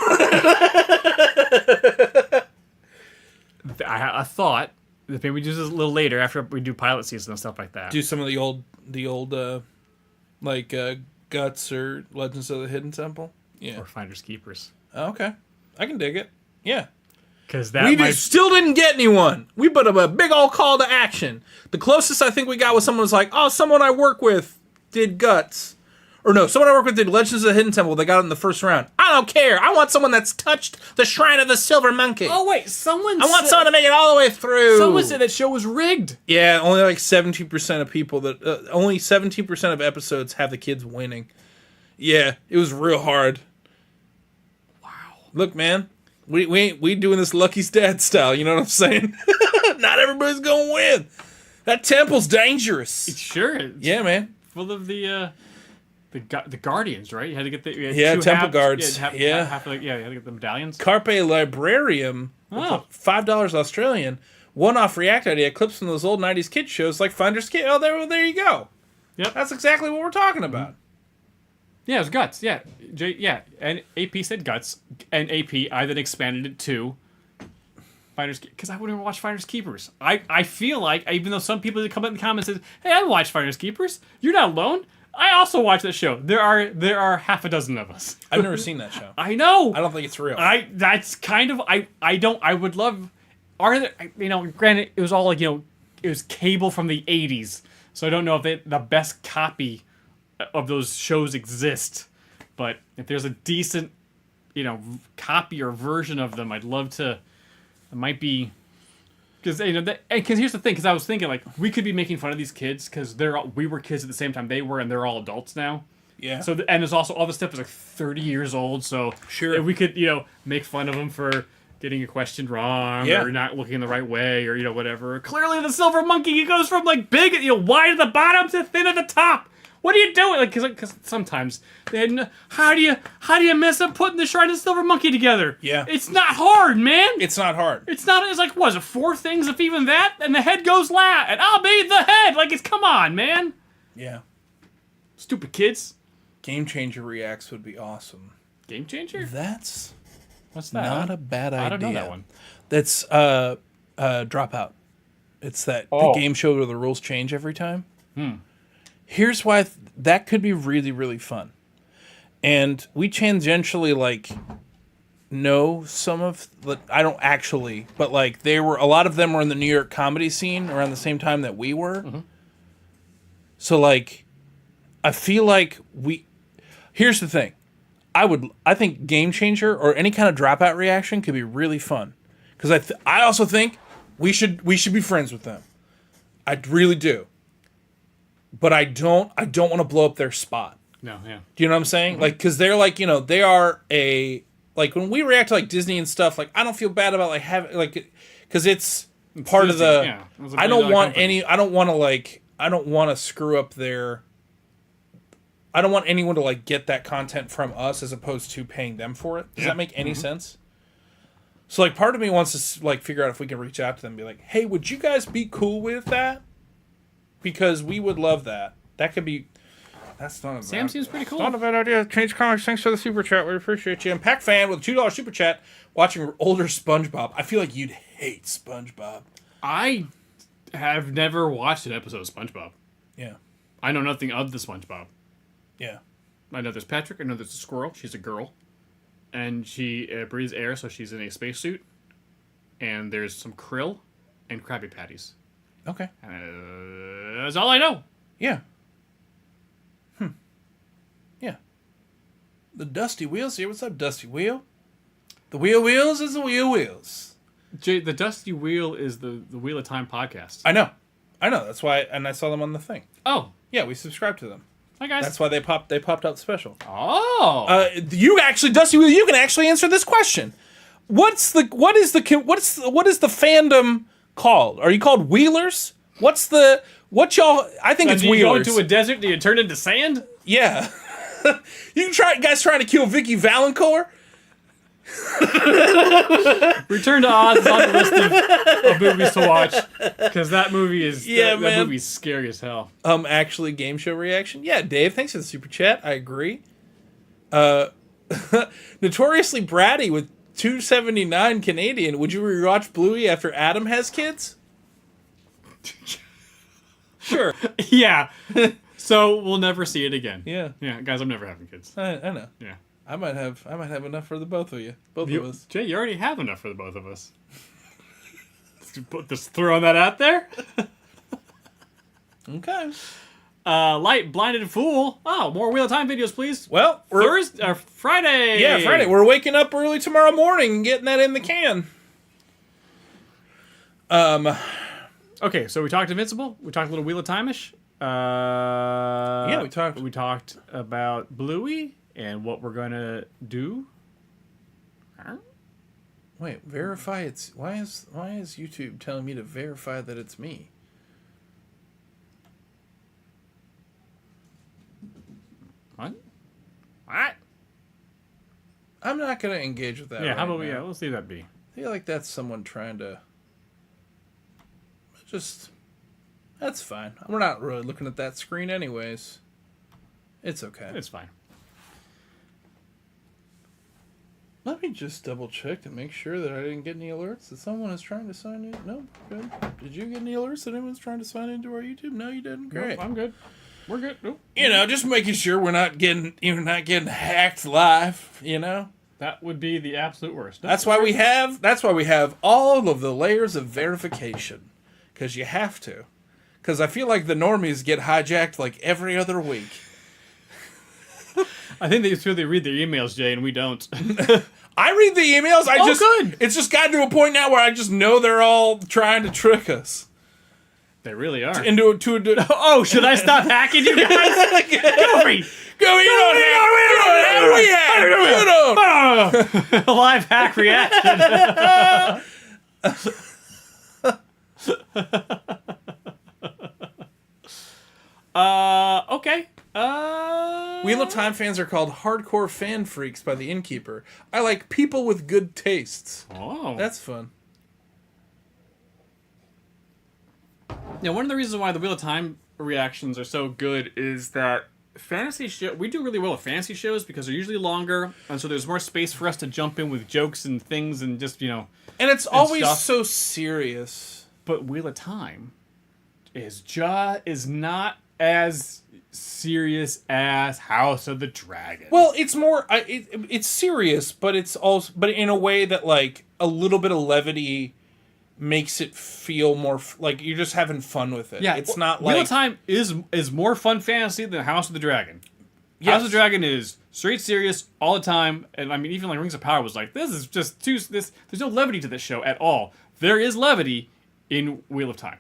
I thought that maybe we do this a little later after we do pilot season and stuff like that. Do some of the old Guts or Legends of the Hidden Temple. Yeah. Or Finders Keepers. Okay. I can dig it. Yeah. Because that We might... still didn't get anyone. We put up a big old call to action. The closest I think we got was someone was like, oh, someone I work with did Guts. Or no, someone I work with did Legends of the Hidden Temple. They got it in the first round. I don't care. I want someone that's touched the Shrine of the Silver Monkey. Oh, wait. Someone I want someone to make it all the way through. Someone said that show was rigged. Yeah, only like 17% of people only 17% of episodes have the kids winning. Yeah, it was real hard. Wow. Look, man, we doing this Lucky's Dad style. You know what I'm saying? Not everybody's gonna win. That temple's dangerous. Sure. It's Yeah, man. full of the Guardians, right? You had to get the... you had Yeah, two Temple halves- Guards. Half, Yeah. you had to get the medallions. Carpe Librarium. Oh. $5 Australian. One-off React idea. Clips from those old 90s kids shows like Finders Kid. Oh, there you go. Yep. That's exactly what we're talking about. Yeah, it was Guts. Yeah. Yeah. And AP said Guts. And AP, I then expanded it to Finders Keepers. Because I wouldn't watch Finders Keepers. I feel like, even though some people that come up in the comments and says, hey, I watch Finders Keepers. You're not alone. I also watch that show. There are half a dozen of us. I've never seen that show. I know. I don't think it's real. That's kind of I would love. Are there, granted, it was all like, it was cable from the 80s, so I don't know if the best copy of those shows exist, but if there's a decent copy or version of them, I'd love to. It might be Because here's the thing. Because I was thinking like we could be making fun of these kids because we were kids at the same time they were, and they're all adults now. Yeah. So and there's also all this stuff is like 30 years old. So Sure. we could make fun of them for getting a question wrong or not looking the right way or whatever. Clearly the silver monkey he goes from like big wide at the bottom to thin at the top. What are you doing? Like, because sometimes how do you mess up putting the shrine and silver monkey together? Yeah. It's not hard, man. It's not hard. It's not. It's like what is it? 4 things if even that, and the head goes last, and I'll be the head. Like it's come on, man. Yeah. Stupid kids. Game Changer reacts would be awesome. Game changer. That's What's that? not a bad idea. I don't know that one. That's Dropout. It's the game show where the rules change every time. Here's why that could be really, really fun. And we tangentially know some of the, I don't actually, but a lot of them were in the New York comedy scene around the same time that we were. Mm-hmm. So I feel like here's the thing. I think Game Changer or any kind of Dropout reaction could be really fun. Because I also think we should be friends with them. I really do. But I don't want to blow up their spot. No, yeah. Do you know what I'm saying? Mm-hmm. Because they're they are when we react to Disney and stuff, I don't feel bad about having because it's part Disney, of the. Yeah, I don't want company. I don't want to screw up their. I don't want anyone to get that content from us as opposed to paying them for it. Does that make any sense? So part of me wants to figure out if we can reach out to them and be like, hey, would you guys be cool with that? Because we would love that. That could be. That's not a Sam seems pretty cool. Not a bad idea. Change comics. Thanks for the super chat. We appreciate you. Impact fan with a $2 super chat watching older SpongeBob. I feel like you'd hate SpongeBob. I have never watched an episode of SpongeBob. Yeah. I know nothing of the SpongeBob. Yeah. I know there's Patrick. I know there's a squirrel. She's a girl. And she breathes air, so she's in a spacesuit. And there's some krill and Krabby Patties. Okay. That's all I know. Yeah. Yeah. The Dusty Wheels here. What's up, Dusty Wheel? The Wheels is the Wheels. Jay, the Dusty Wheel is the Wheel of Time podcast. I know. That's why, and I saw them on the thing. Oh. Yeah, we subscribed to them. Hi, guys. That's why they popped out special. Oh. You actually, Dusty Wheel, you can actually answer this question. What is the fandom called? Are you called Wheelers? What y'all? I think it's Wheelers. You go into a desert, do you turn into sand? Yeah. You guys trying to kill Vicky Valancourt? Return to Oz is on the list of movies to watch because that movie is that movie's scary as hell. Actually, game show reaction. Yeah, Dave, thanks for the super chat. I agree. Notoriously bratty with $2.79 Canadian. Would you rewatch Bluey after Adam has kids? Sure. Yeah. So we'll never see it again. Yeah. Yeah, guys, I'm never having kids. I know. Yeah. I might have enough for the both of you. Both of us. Jay, you already have enough for the both of us. Just throwing that out there. Okay. Light, Blinded Fool. Oh, more Wheel of Time videos, please. Well, Friday. Yeah, Friday. We're waking up early tomorrow morning and getting that in the can. Okay, so we talked Invincible. We talked a little Wheel of Time-ish. Yeah, we talked. We talked about Bluey and what we're gonna do. Wait, verify it's. Why is YouTube telling me to verify that it's me? What? I'm not gonna engage with that. Yeah, right how about now. let's leave that be. I feel like that's someone trying to. That's fine. We're not really looking at that screen anyways. It's okay. It's fine. Let me just double check to make sure that I didn't get any alerts that someone is trying to sign in. No, good. Did you get any alerts that anyone's trying to sign into our YouTube? No, you didn't. Great. Nope, I'm good. We're good. Nope. Just making sure you're not getting hacked live. That would be the absolute worst. That's why we have all of the layers of verification, because you have to. Because I feel like the normies get hijacked every other week. I think they read their emails, Jay, and we don't. I read the emails. Good. It's just gotten to a point now where I just know they're all trying to trick us. They really are. Oh, should I stop hacking you guys? Go for it. Go, you don't. Live hack reaction. Okay. Wheel of Time fans are called hardcore fan freaks by the innkeeper. I like people with good tastes. Oh. That's fun. Yeah, one of the reasons why the Wheel of Time reactions are so good is that we do really well with fantasy shows because they're usually longer, and so there's more space for us to jump in with jokes and things and just, And it's always stuff. so serious. But Wheel of Time is not as serious as House of the Dragon. Well, it's more it's serious, but it's also in a way that like a little bit of levity makes it feel more like you're just having fun with it. Yeah, it's not like Wheel of Time is more fun fantasy than House of the Dragon. Yes. House of the Dragon is straight serious all the time, and I mean even like Rings of Power was like this is just there's no levity to this show at all. There is levity in Wheel of Time.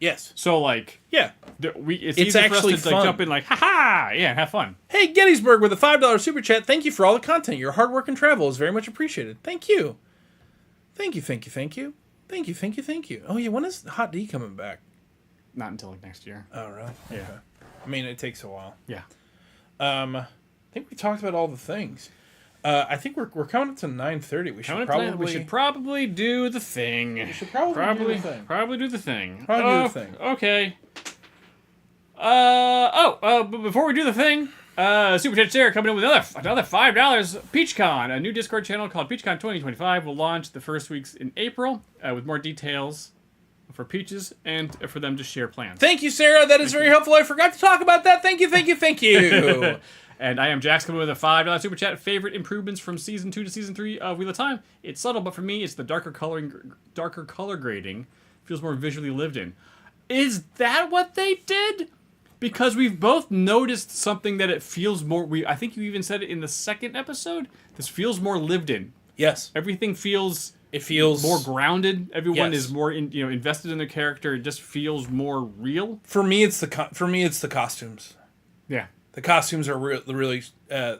yes, So like yeah. it's It's easy for actually us to like fun. jump in like ha yeah, have fun. Hey, Gettysburg with a $5 super chat. Thank you for all the content. Your hard work and travel is very much appreciated. Thank you. Thank you. Oh yeah, when is Hot D coming back? Not until like next year. Oh really? Yeah. Okay. I mean, it takes a while. Yeah. I think we talked about all the things. I think we're coming up to 9:30. We should probably do the thing. We should probably do the thing. Probably do the thing. Probably do the thing. Okay. But before we do the thing, Super Chat Sarah coming in with another $5. PeachCon, a new Discord channel called PeachCon 2025, will launch the first weeks in April with more details for Peaches and for them to share plans. Thank you, Sarah. That is very helpful. I forgot to talk about that. Thank you. And I am Jax coming with a $5 Super Chat. Favorite improvements from Season 2 to Season 3 of Wheel of Time? It's subtle, but for me, it's the darker color grading. Feels more visually lived in. Is that what they did? Because we've both noticed something that it feels more... I think you even said it in the second episode. This feels more lived in. Yes. Everything feels... It feels more grounded. Everyone Yes. is more invested in their character. It just feels more real. For me, it's the costumes. Yeah. The costumes are really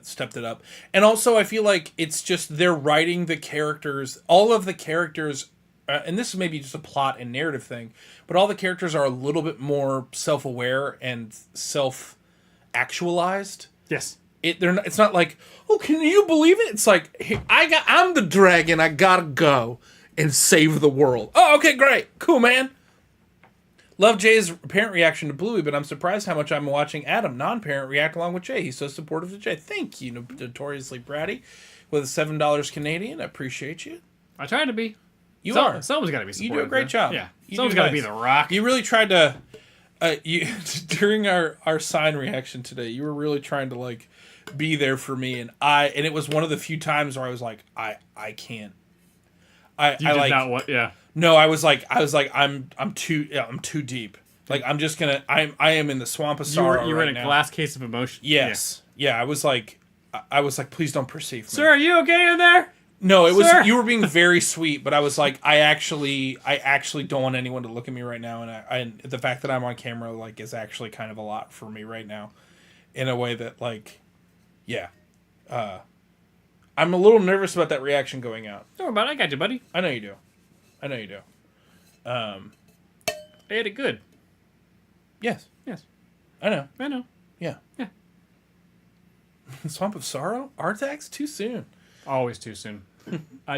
stepped it up. And also, I feel like it's just they're writing the characters. All of the characters, and this is maybe just a plot and narrative thing, but all the characters are a little bit more self-aware and self-actualized. Yes. It's not like, oh, can you believe it? It's like, hey, I'm the dragon. I gotta go and save the world. Oh, okay, great, cool, man. Love Jay's parent reaction to Bluey, but I'm surprised how much I'm watching Adam, non-parent, react along with Jay. He's so supportive of Jay. Thank you, notoriously bratty, with $7 Canadian. I appreciate you. I try to be. You are. Someone's got to be supportive. You do a great job. Yeah. You Someone's do got to nice. be the Rock. You really tried to. During our sign reaction today, you were really trying to like be there for me, and it was one of the few times where I was like, I can't. You did not want. Yeah. No, I was like, I'm too deep. Like I'm just gonna, I am in the swamp of sorrow. You were right in a now. glass case of emotion. Yes. Yeah. I was like, please don't perceive me. Sir, are you okay in there? No, it was Sir? you were being very sweet, but I was like, I actually don't want anyone to look at me right now, and the fact that I'm on camera like is actually kind of a lot for me right now, in a way that like, yeah, I'm a little nervous about that reaction going out. Don't worry about it. I got you, buddy. I know you do. I had it good. Yes, Yes. I know. Yeah. Swamp of Sorrow? Artax? Too soon. Always too soon.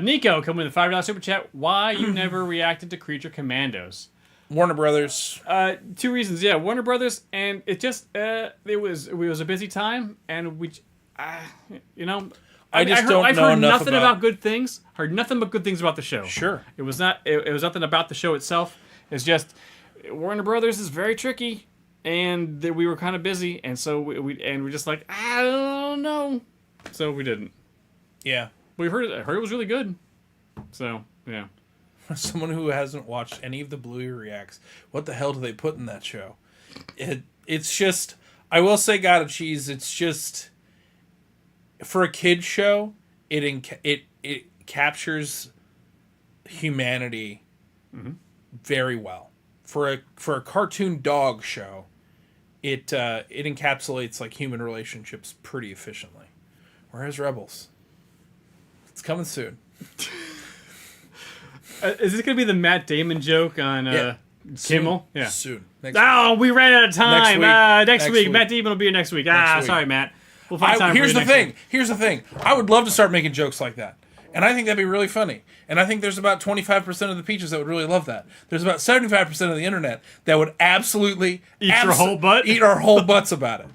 Nico coming with a $5 super chat. Why you never reacted to Creature Commandos? Warner Brothers. 2 reasons. Yeah, Warner Brothers, and it just it was a busy time, and I just don't I've know heard enough nothing about good things. Heard nothing but good things about the show. Sure. It was not. It was nothing about the show itself. It's just Warner Brothers is very tricky, and we were kind of busy, and so we're just like I don't know, so we didn't. Yeah. We heard it was really good, so yeah. Someone who hasn't watched any of the Bluey reacts, what the hell do they put in that show? It's just, I will say, God of Cheese, it's just, for a kid's show, it it captures humanity very well. For a cartoon dog show, it encapsulates like human relationships pretty efficiently. Whereas Rebels, it's coming soon. Is this gonna be the Matt Damon joke on Kimmel? Soon. Yeah. Soon. Next Oh, we ran out of time. Next week. week. Matt Damon will be here next week. Next week. Sorry, Matt. We'll find time. Here's for you the next thing. week. Here's the thing. I would love to start making jokes like that. And I think that'd be really funny. And I think there's about 25% of the peaches that would really love that. There's about 75% of the internet that would absolutely Eat your whole butt? Eat our whole butts about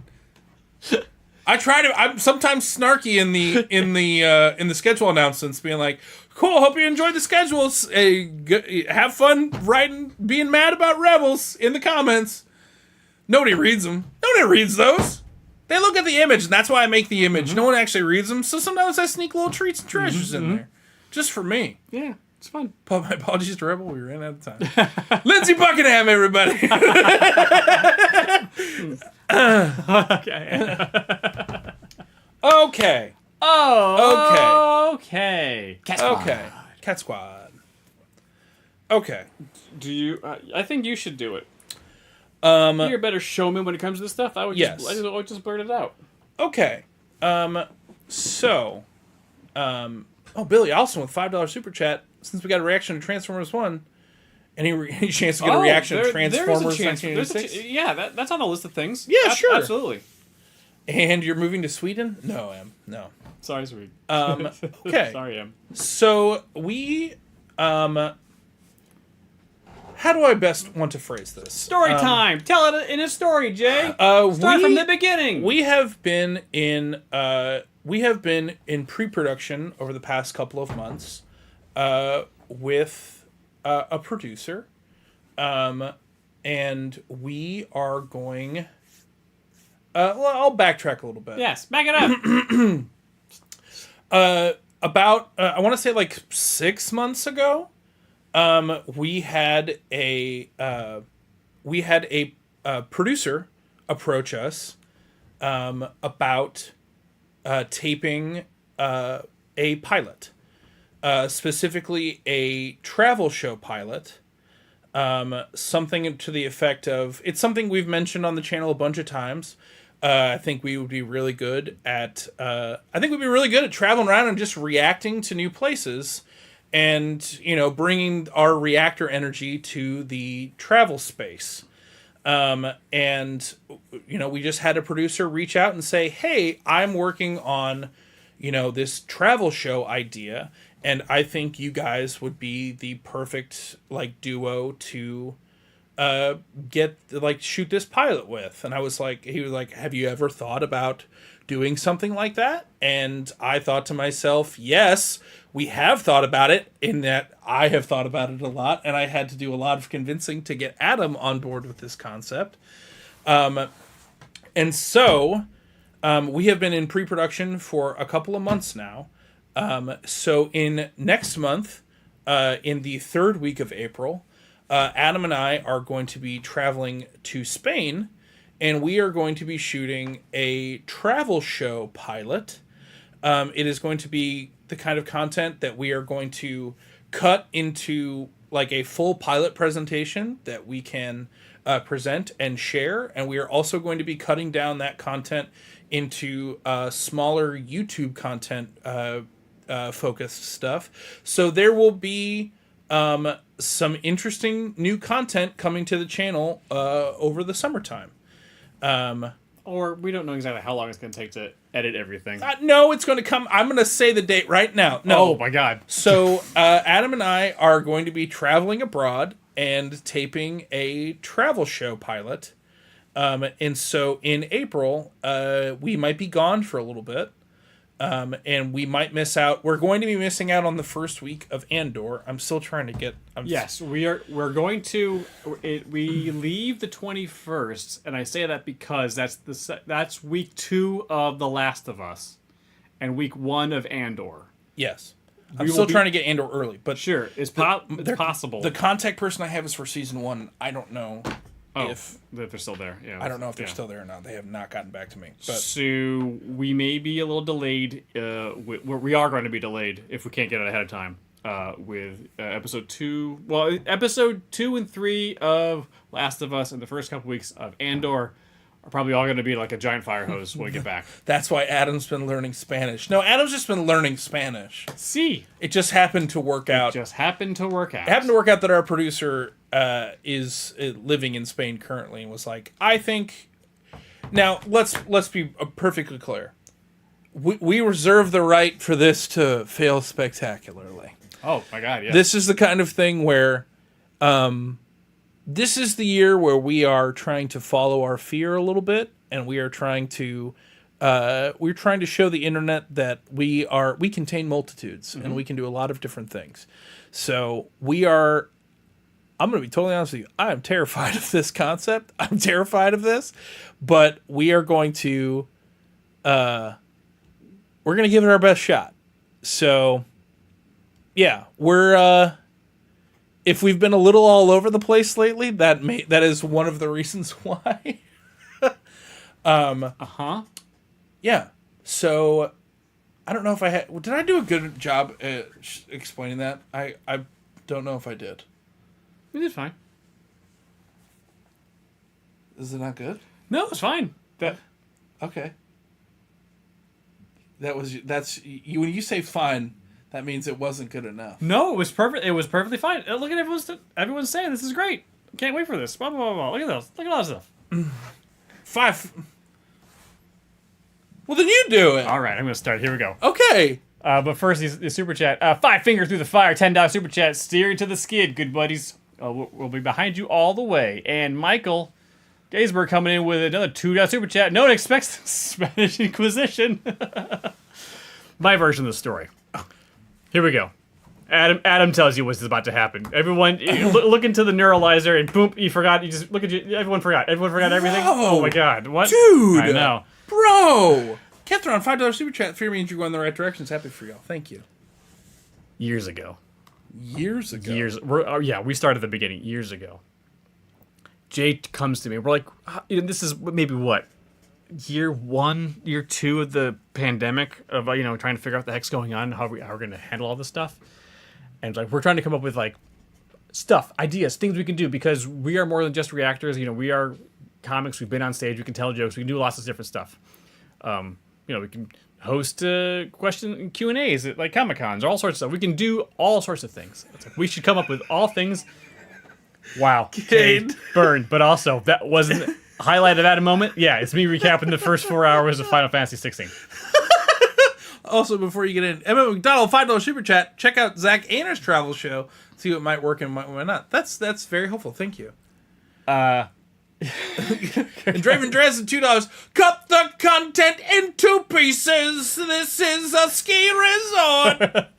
it. I'm sometimes snarky in the schedule announcements, being like, "Cool, hope you enjoyed the schedules. Have fun being mad about Rebels in the comments." Nobody reads them. Nobody reads those. They look at the image, and that's why I make the image. No one actually reads them, so sometimes I sneak little treats and treasures in there, just for me. Yeah, it's fun. My apologies to Rebel. We ran out of time. Lindsey Buckingham, everybody. Okay. Oh. Okay. Okay. Cat Squad. Okay. Do you? I think you should do it. You're a better showman when it comes to this stuff. I would just blurt it out. Okay. Billy Allison with $5 super chat. Since we got a reaction to Transformers 1, any chance to get a reaction to Transformers 1986? Yeah, that's on the list of things. Yeah, sure. Absolutely. And you're moving to Sweden? No, Em. No. Sorry, sweet. Okay. Sorry, Em. So we how do I best want to phrase this? Story time. Tell it in a story, Jay. Start from the beginning. We have been in pre-production over the past couple of months with a producer, and we are going. I'll backtrack a little bit. Yes, back it up. About I want to say like 6 months ago. We had a producer approach us about taping a pilot, specifically a travel show pilot. Something to the effect of, it's something we've mentioned on the channel a bunch of times. I think we would be really good at traveling around and just reacting to new places. And, bringing our reactor energy to the travel space. And, we just had a producer reach out and say, hey, I'm working on, this travel show idea. And I think you guys would be the perfect, duo to shoot this pilot with. And he was like, have you ever thought about doing something like that? And I thought to myself, yes, we have thought about it, in that I have thought about it a lot, and I had to do a lot of convincing to get Adam on board with this concept. And so we have been in pre-production for a couple of months now. So in next month, in the third week of April, Adam and I are going to be traveling to Spain, and we are going to be shooting a travel show pilot. It is going to be the kind of content that we are going to cut into a full pilot presentation that we can present and share. And we are also going to be cutting down that content into smaller YouTube content focused stuff. So there will be some interesting new content coming to the channel over the summertime. Or we don't know exactly how long it's going to take to edit everything. No, it's going to come. I'm going to say the date right now. No. Oh, my God. So Adam and I are going to be traveling abroad and taping a travel show pilot. And so in April, we might be gone for a little bit. And we might miss out. We're going to be missing out on the first week of Andor. I'm still trying to get. Yes, we're going to. We leave the 21st, and I say that because that's week 2 of The Last of Us, and week 1 of Andor. Yes, I'm still trying to get Andor early, but sure, it's possible. The contact person I have is for season 1. I don't know if that they're still there. Yeah, I don't know if they're still there or not. They have not gotten back to me. But So we may be a little delayed. We are going to be delayed if we can't get it ahead of time. With episode 2. Well, episode 2 and 3 of Last of Us and the first couple weeks of Andor are probably all going to be like a giant fire hose when we get back. that's why Adam's been learning Spanish. No, Adam's just been learning Spanish. See, It just happened to work out. just happened to work out. It happened to work out that our producer is living in Spain currently and was like, I think. Now let's be perfectly clear. We reserve the right for this to fail spectacularly. Oh my God! Yeah. This is the kind of thing where, this is the year where we are trying to follow our fear a little bit, and we are trying to, show the internet that we contain multitudes, and we can do a lot of different things. So I'm going to be totally honest with you. I am terrified of this concept. I'm terrified of this, but we are going to, we're going to give it our best shot. So, yeah, if we've been a little all over the place lately, that is one of the reasons why. Yeah. So, I don't know if did I do a good job at explaining that? I don't know if I did. You did fine. Is it not good? No, it's fine. Okay. That's you. When you say fine, that means it wasn't good enough. No, it was perfect. It was perfectly fine. Look at everyone's saying this is great. Can't wait for this. Blah blah blah blah. Look at those. Look at all this stuff. 5. Well, then you do it. All right, I'm gonna start. Here we go. Okay. But first, the super chat. 5 fingers through the fire. $10 super chat. Steering to the skid, good buddies. We'll be behind you all the way. And Michael Gaisberg coming in with another $2 super chat. No one expects the Spanish Inquisition. My version of the story. Here we go. Adam tells you what's about to happen. Everyone, look into the neuralizer and boom, you forgot. You just look at you. Everyone forgot. Everyone forgot everything. No. Oh my God! What, dude? I know, bro. Catherine, $5 super chat. Fear means you're going in the right direction. It's happy for y'all. Thank you. Years ago. We started at the beginning. Years ago. Jay comes to me. We're like, this is maybe what, year 1, year 2 of the pandemic of trying to figure out what the heck's going on, how we're going to handle all this stuff, and like we're trying to come up with like stuff, ideas, things we can do because we are more than just reactors. We are comics. We've been on stage. We can tell jokes. We can do lots of different stuff. We can host question and Q&As at like Comic-Cons or all sorts of stuff. We can do all sorts of things. It's like we should come up with all things. Wow. Burned. But also, that wasn't highlight of that moment. Yeah, it's me recapping the first 4 hours of Final Fantasy 16. Also, before you get in, Emma McDonald, $5 super chat. Check out Zach Aner's travel show. See what might work and might not. That's very helpful. Thank you. And Draven Dresden, $2. Cut the content in 2 pieces. This is a ski resort.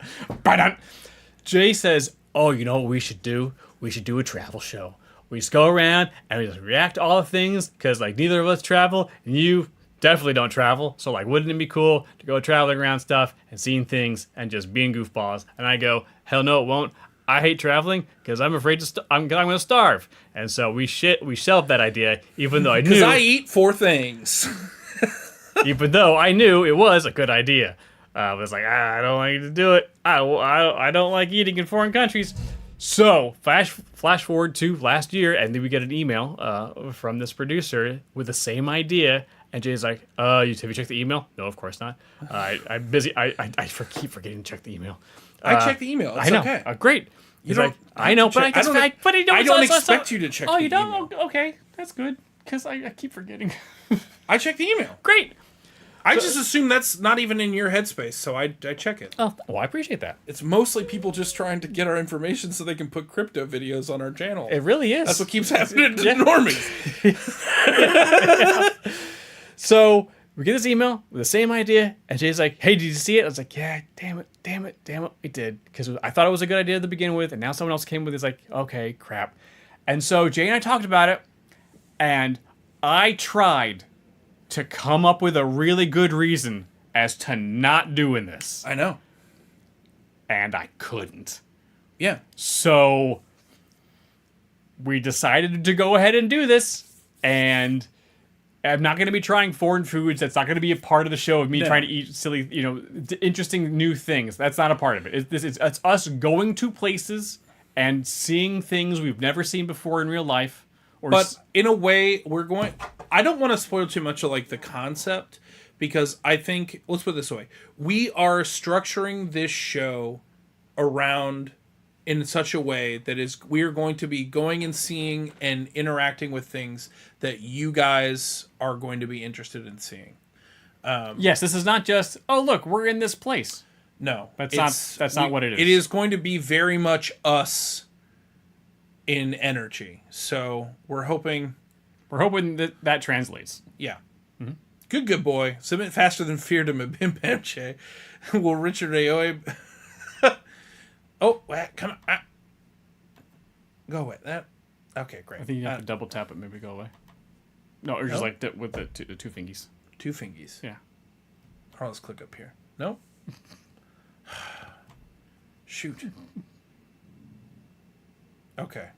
Jay says, "Oh, you know what we should do? We should do a travel show. We just go around and we just react to all the things because like neither of us travel and you definitely don't travel. So like, wouldn't it be cool to go traveling around stuff and seeing things and just being goofballs?" And I go, "Hell no, it won't. I hate traveling because I'm afraid I'm going to starve." And so we shelved that idea, even though I knew. Because I eat 4 things. Even though I knew it was a good idea. I was like, I don't like to do it. I don't like eating in foreign countries. So flash forward to last year, and then we get an email from this producer with the same idea. And Jay's like, have you checked the email? No, of course not. I'm busy. I keep forgetting to check the email. I checked the email. It's I know. okay. Great. He's like, I know, but I don't expect you to check the email. Okay, that's good, because I keep forgetting. I checked the email. Great. I just assume that's not even in your headspace, so I check it. Oh, well, I appreciate that. It's mostly people just trying to get our information so they can put crypto videos on our channel. It really is. That's what keeps happening to normies. So we get this email with the same idea, and Jay's like, "Hey, did you see it?" I was like, "Yeah, damn it, we did." Because I thought it was a good idea to begin with, and now someone else came with it. It's like, okay, crap. And so Jay and I talked about it, and I tried to come up with a really good reason as to not doing this. I know. And I couldn't. Yeah. So we decided to go ahead and do this, and I'm not going to be trying foreign foods. That's not going to be a part of the show of me trying to eat silly, interesting new things. That's not a part of it. It's us going to places and seeing things we've never seen before in real life. But in a way, I don't want to spoil too much of like the concept, because I think, let's put it this way, we are structuring this show around in such a way that we are going to be going and seeing and interacting with things that you guys are going to be interested in seeing. Yes, this is not just, oh look, we're in this place. No, that's not what it is. It is going to be very much us in energy. So we're hoping that translates. Yeah. Mm-hmm. Good boy. Submit faster than fear to Mbimpeche. Will Richard Aoy... Oh, come on. Go away. Okay, great. I think you have to double tap it, maybe go away. No, or just like with the two fingies. Two fingies. Yeah. Oh, let's click up here. No? Shoot. Okay.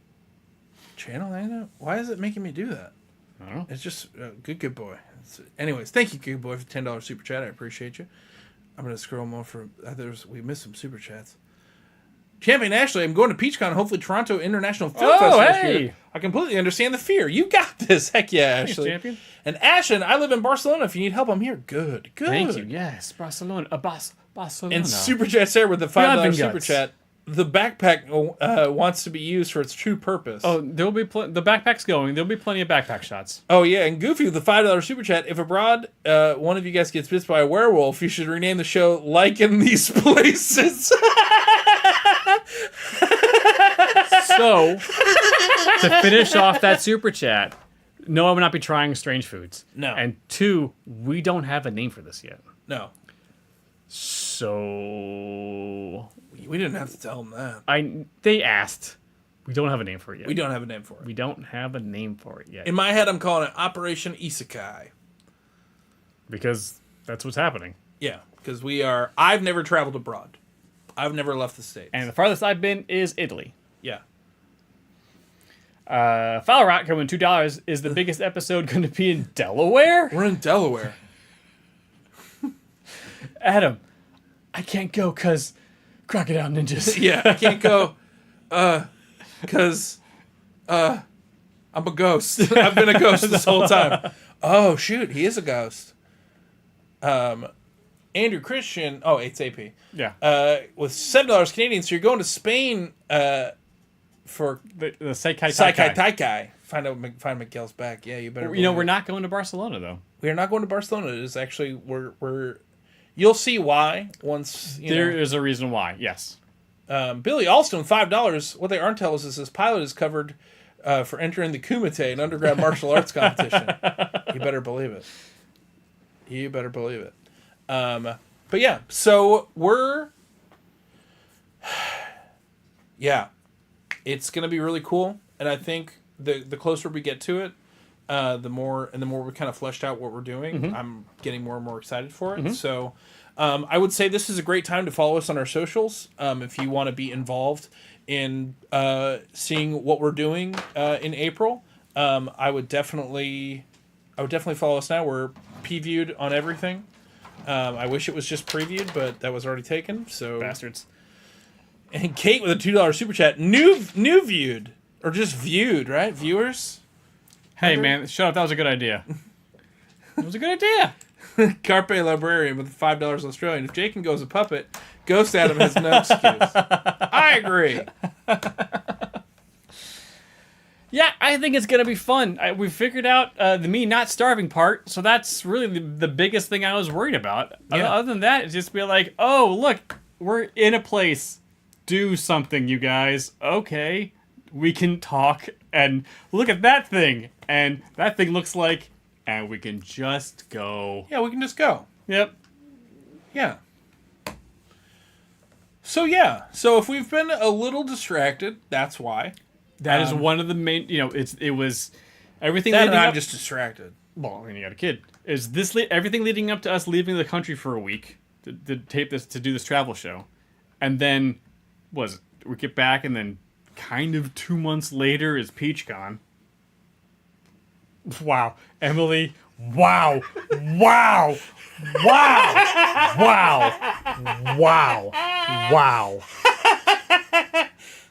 Channel anecdote? Why is it making me do that? I don't know. It's just good boy. Anyways, thank you, good boy, for $10 super chat. I appreciate you. I'm gonna scroll more for others. We missed some super chats. Champion Ashley, I'm going to PeachCon, hopefully Toronto International Film Festival this year. I completely understand the fear. You got this. Heck yeah, Ashley. Thanks, champion. And Ashton, I live in Barcelona. If you need help, I'm here. Good. Thank you. Yes, Barcelona. Barcelona. And Super Chat Sarah with the $5 super chat. The backpack wants to be used for its true purpose. Oh, there'll be the backpack's going. There'll be plenty of backpack shots. Oh yeah, and Goofy with the $5 super chat. If abroad, one of you guys gets bit by a werewolf, you should rename the show "Like in These Places." So, to finish off that super chat, no, I will not be trying strange foods. No. And 2, we don't have a name for this yet. No. So We didn't have to tell them that. They asked. We don't have a name for it yet. We don't have a name for it. We don't have a name for it yet. In my head, I'm calling it Operation Isekai. Because that's what's happening. Yeah, because I've never traveled abroad. I've never left the States. And the farthest I've been is Italy. Yeah. Foul Rock coming $2. Is the biggest episode going to be in Delaware? We're in Delaware. Adam, I can't go because crocodile ninjas. Yeah, I can't go because I'm a ghost. I've been a ghost this whole time. Oh, shoot, he is a ghost. Andrew Christian, it's AP. Yeah. With $7 Canadian, so you're going to Spain for The Saikai Saikai Taikai. Taikai. Find Miguel's back. Yeah, you better. We're not going to Barcelona, though. We are not going to Barcelona. It is actually we're. You'll see why once There is a reason why. Yes. Billy Alston, $5. What they aren't telling us is this pilot is covered for entering the Kumite, an undergrad martial arts competition. You better believe it. You better believe it. But yeah, so we're it's gonna be really cool, and I think the closer we get to it, the more we kind of fleshed out what we're doing. Mm-hmm. I'm getting more and more excited for it. Mm-hmm. So I would say this is a great time to follow us on our socials if you want to be involved in seeing what we're doing in April. I would definitely follow us now. We're previewed on everything. I wish it was just previewed, but that was already taken. So Bastards. And Kate with a $2 super chat. New viewed or just viewed, right? Viewers. Hey man, shut up. That was a good idea. It was a good idea. Carpe Librarian with $5 Australian. If Jake can go as a puppet, Ghost Adam has no excuse. I agree. Yeah, I think it's gonna be fun. We figured out the me not starving part, so that's really the biggest thing I was worried about. Yeah. Other than that, it's just be like, oh look, we're in a place. Do something, you guys. Okay, we can talk and look at that thing, and that thing looks like, and we can just go. Yeah, we can just go. Yep. Yeah. So if we've been a little distracted, that's why. That is one of the main. It was everything. That leading and I'm up, just distracted. Well, when you got a kid, is this everything leading up to us leaving the country for a week to tape this to do this travel show, and then we get back and then kind of 2 months later is Peach gone. Wow. Emily, wow. Wow. Wow. Wow. Wow.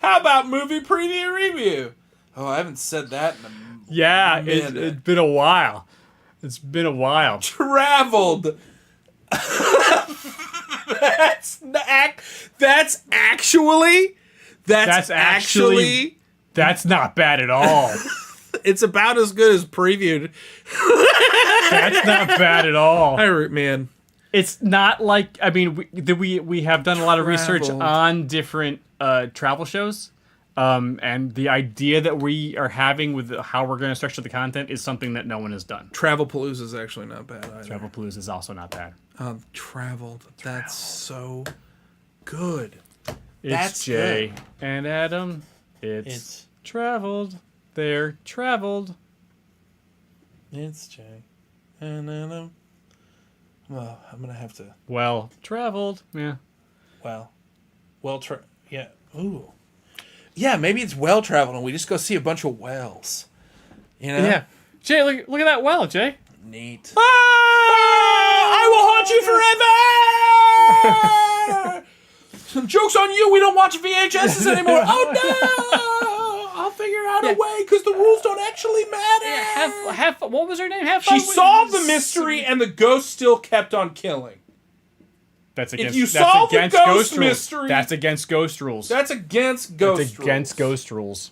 How about movie preview review? Oh, I haven't said that in a Yeah, minute. it's been a while. It's been a while. Traveled. That's actually That's not bad at all. it's about as good as previewed. That's not bad at all. Man. It's not like, I mean, we have done a lot of research Traveled. on different travel shows. And the idea that we are having with how we're going to structure the content is something that no one has done. Travelpalooza is actually not bad either. Travelpalooza is also not bad. Traveled. That's so good. It's That's Jay good. and Adam. It's traveled. They're traveled. It's Jay. And then well, I'm gonna have to. Well, traveled. Yeah. Yeah. Ooh. Yeah, maybe it's well traveled, and we just go see a bunch of wells. You know? Yeah. Jay, look at that well, Jay. Neat. I will haunt you forever. Joke's on you. We don't watch VHSs anymore. Oh no! I'll figure out a way because the rules don't actually matter. What was her name? She solved the mystery, and the ghost still kept on killing. That's against. you That's solve the against ghost rules. mystery- That's against ghost rules. That's against ghost That's against rules. ghost rules.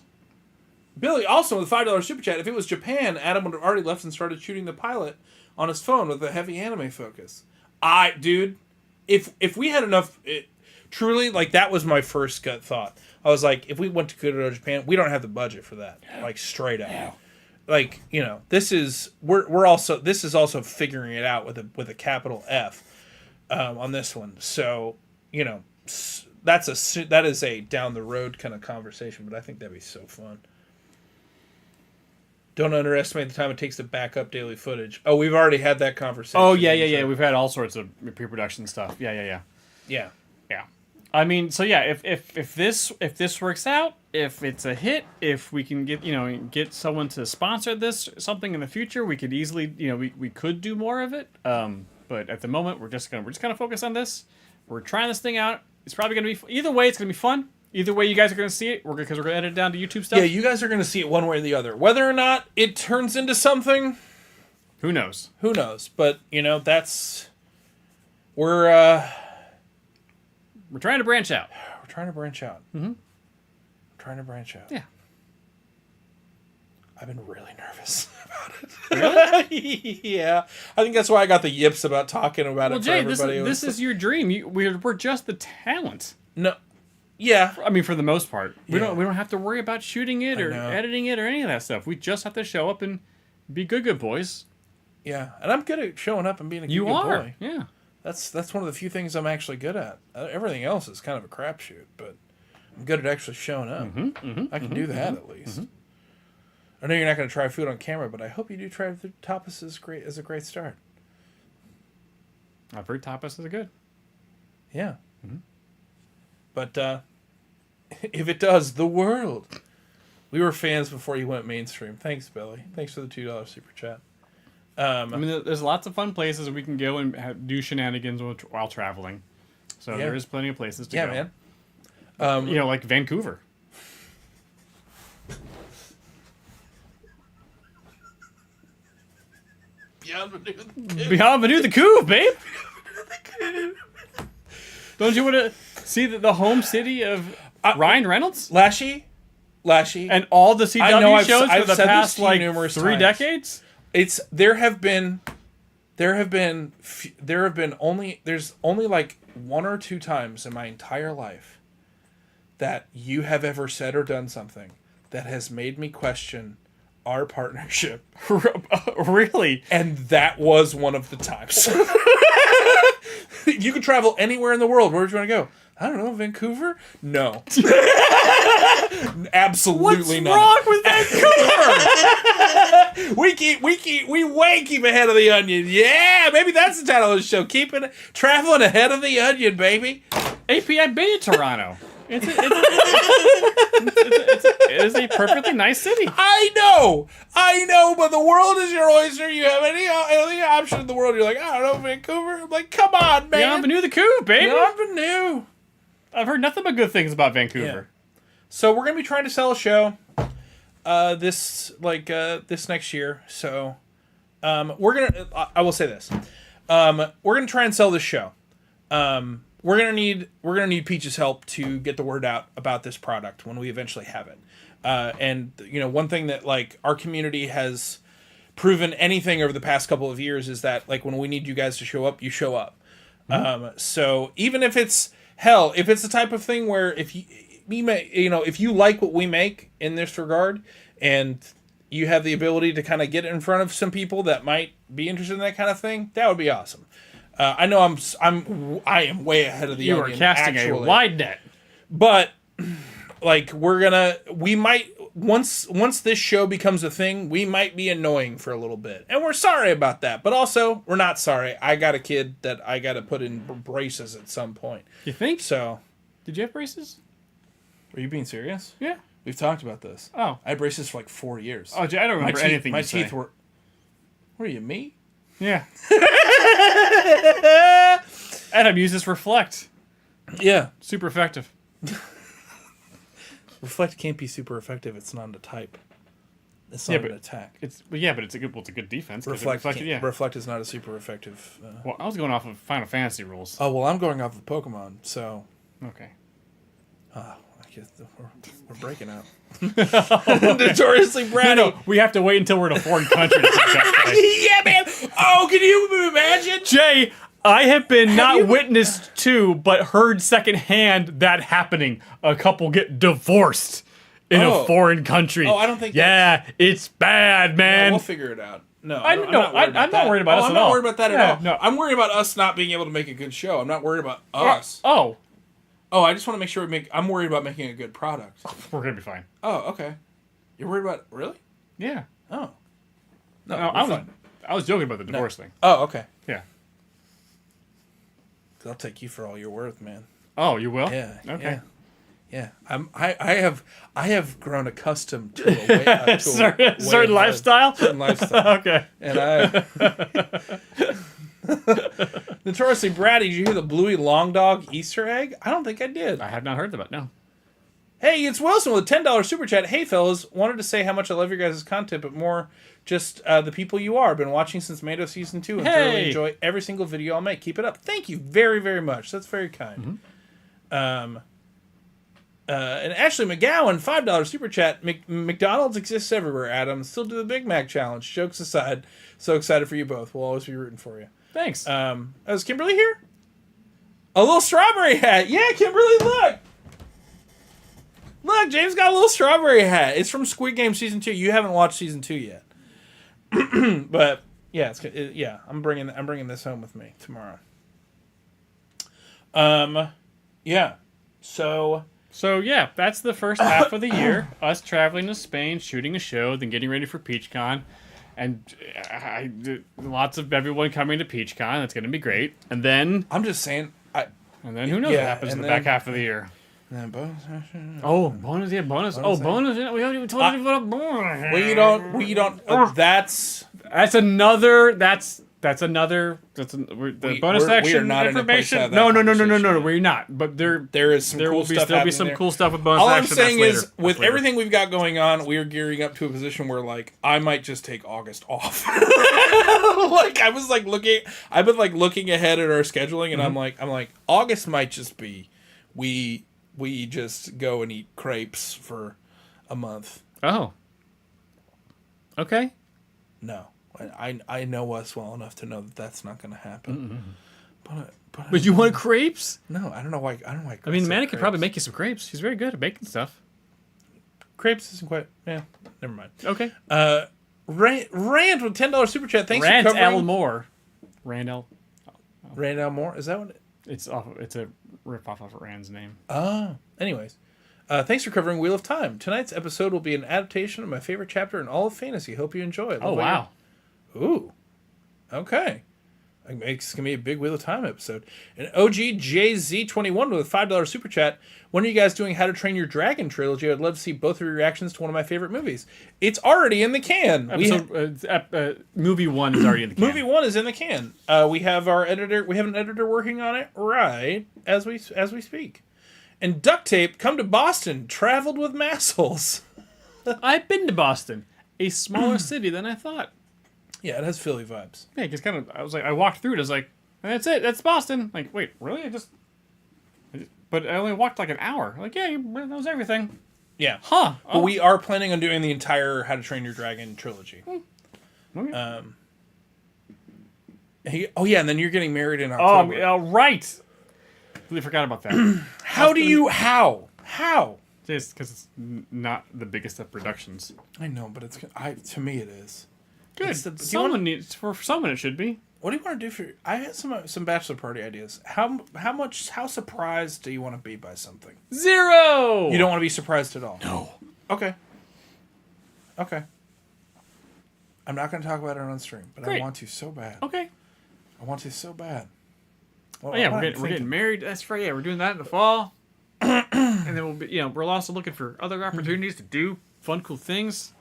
Billy, also with a $5 super chat, if it was Japan, Adam would have already left and started shooting the pilot on his phone with a heavy anime focus. Dude, if we had enough, truly, like, that was my first gut thought. I was like, if we went to Kyoto, Japan, we don't have the budget for that. Like, straight up. Like, you know, this is also figuring it out with a capital F on this one. So, you know, that is a down the road kind of conversation, but I think that'd be so fun. Don't underestimate the time it takes to back up daily footage. Oh, we've already had that conversation. Oh yeah. We've had all sorts of pre-production stuff. Yeah. Yeah. I mean, so yeah, if this works out, if it's a hit, if we can get someone to sponsor this something in the future, we could easily we could do more of it. But at the moment, we're just gonna focus on this. We're trying this thing out. It's probably gonna be either way. It's gonna be fun. Either way, you guys are gonna see it. Because we're gonna edit it down to YouTube stuff. Yeah, you guys are gonna see it one way or the other. Whether or not it turns into something, who knows? Who knows? But we're trying to branch out. We're trying to branch out. Mm-hmm. We're trying to branch out. Yeah. I've been really nervous about it. Really? Yeah. I think that's why I got the yips about talking about it. Jay, for everybody. this is your dream. We're just the talent. No. Yeah. I mean, for the most part, we Yeah. don't have to worry about shooting it or editing it or any of that stuff. We just have to show up and be good boys. Yeah, and I'm good at showing up and being a good boy. Yeah. That's one of the few things I'm actually good at. Everything else is kind of a crapshoot, but I'm good at actually showing up. I can do that at least. I know you're not going to try food on camera, but I hope you do try the tapas as a great start. I've heard tapas is good. Yeah. But if it does, the world. We were fans before you went mainstream. Thanks, Billy. Thanks for the $2 super chat. I mean, there's lots of fun places we can go and do shenanigans while traveling. So there is plenty of places to go. Yeah, man. Like Vancouver. Beyond Vanu the Couve, babe. Don't you want to see the home city of Ryan Reynolds? Lashy. And all the CW shows I've for the said past this to you like numerous 3 times. decades? There's only like 1 or 2 times in my entire life that you have ever said or done something that has made me question our partnership. Really? And that was one of the times. You could travel anywhere in the world. Where would you want to go? I don't know, Vancouver? No. Absolutely not. What's wrong with Vancouver? We way keep ahead of the onion. Yeah, maybe that's the title of the show. Traveling ahead of the onion, baby. AP, I've been to Toronto. It is a perfectly nice city. I know, but the world is your oyster. You have any option in the world. You're like, I don't know, Vancouver. I'm like, come on, man. Bienvenue the coup, baby. Bienvenue. I've heard nothing but good things about Vancouver. So we're gonna be trying to sell a show, this next year. So, we're gonna. I will say this. We're gonna try and sell this show. We're gonna need Peach's help to get the word out about this product when we eventually have it. And one thing that like our community has proven anything over the past couple of years is that like when we need you guys to show up, you show up. So even if it's the type of thing where if you like what we make in this regard and you have the ability to kind of get in front of some people that might be interested in that kind of thing, that would be awesome. I know I am way ahead of the You are onion, casting actually. a wide net. But like we might once this show becomes a thing, we might be annoying for a little bit. And we're sorry about that. But also, we're not sorry. I got a kid that I got to put in braces at some point. You think? So, Did you have braces? are you being serious? Yeah. We've talked about this. Oh. I had braces for like 4 years. Oh, I don't remember anything My you say. teeth were. What are you, me? Yeah. And I've used this Reflect. Yeah. Super effective. Reflect can't be super effective. It's not a type. It's Yeah, not an but attack. It's a good defense. 'Cause it Reflect, reflected, yeah. Reflect is not a super effective. Well, I was going off of Final Fantasy rules. Oh, well, I'm going off of Pokemon, so. Okay. I guess we're breaking out. Notoriously bratty. No, we have to wait until we're in a foreign country to take that play. Yeah, man. Oh, can you imagine? Jay, I have been not witnessed to, but heard secondhand that happening. A couple get divorced in a foreign country. Oh, I don't think Yeah, it's bad, man. We'll figure it out. No, I'm not worried about us I'm at not all. worried about that Yeah, at all. no. I'm worried about us not being able to make a good show. I'm not worried about us. Oh, Oh, I just want to make sure I'm worried about making a good product. we're going to be fine. Oh, okay. You're worried about really? Yeah. Oh. No, we're fine. I was joking about the divorce thing. Oh, okay. Yeah. I'll take you for all you're worth, man. Oh, you will? Yeah. Okay. Yeah. I have grown accustomed to a way, Certain lifestyle? Certain lifestyle. Okay. And I Notoriously bratty, did you hear the Bluey Long Dog Easter egg? I don't think I did. I have not heard about it, no. Hey, it's Wilson with a $10 super chat. Hey, fellas, wanted to say how much I love your guys' content, but more just the people you are. Been watching since Mando Season 2 and thoroughly enjoy every single video I'll make. Keep it up. Thank you very, very much. That's very kind. And Ashley McGowan, $5 super chat. McDonald's exists everywhere, Adam. Still do the Big Mac challenge. Jokes aside, so excited for you both. We'll always be rooting for you. Thanks. Is Kimberly here? A little strawberry hat. Yeah, Kimberly, look. Look, James got a little strawberry hat. It's from Squid Game Season 2. You haven't watched Season 2 yet. But, yeah, I'm bringing this home with me tomorrow. Yeah. So yeah, that's the first half of the year. Us traveling to Spain, shooting a show, then getting ready for PeachCon. And lots of everyone coming to PeachCon. That's going to be great. And then... I'm just saying... And then who knows what happens in the back half of the year. Bonus. Oh, bonus. Oh, bonus. We haven't even told anyone about bonus. We don't. That's another. The bonus section we are not information. In a place No. We're not. But there is some cool stuff. There'll be some cool stuff with bonus All action. I'm saying is, with later. everything we've got going on, we are gearing up to a position where, like, I might just take August off. Like, I've been looking ahead at our scheduling, and I'm like, August might just be, we just go and eat crepes for a month. Oh. Okay. No. I know us well enough to know that that's not going to happen. But you want crepes? No, I don't know why. I mean, Manny could probably make you some crepes. He's very good at baking stuff. Crepes isn't quite. Yeah, never mind. Okay. Rand with $10 super chat. Thanks Rand for covering. L. Moore. Randall. Rand L. Moore. Is that what? It's a rip off of Rand's name. Anyways. Thanks for covering Wheel of Time. Tonight's episode will be an adaptation of my favorite chapter in all of fantasy. Hope you enjoy it. Oh, wow. Ooh. Okay. It's going to be a big Wheel of Time episode. And OGJZ21 with a $5 super chat. When are you guys doing How to Train Your Dragon trilogy? I'd love to see both of your reactions to one of my favorite movies. It's already in the can. Movie 1 is already in the can. Movie 1 is in the can. We have our editor. We have an editor working on it right as we speak. And Duct Tape, come to Boston. Traveled with Massholes. I've been to Boston, a smaller city than I thought. Yeah, it has Philly vibes. Yeah, because I walked through it. I was like, that's it. That's Boston. Like, wait, really? But I only walked like an hour. Like, yeah, that was everything. Yeah. Huh. But we are planning on doing the entire How to Train Your Dragon trilogy. Okay. And then you're getting married in October. Right. Really forgot about that. How? Just because it's not the biggest of productions. I know, but to me it is. Good. For someone it should be. What do you want to do for? I had some bachelor party ideas. How surprised do you want to be by something? 0. You don't want to be surprised at all. No. Okay. I'm not going to talk about it on stream, but Great. I want to so bad. Okay. I want to so bad. Well, Oh yeah, we're getting married. That's right. Yeah, we're doing that in the fall. And then we'll be, we're also looking for other opportunities to do fun, cool things.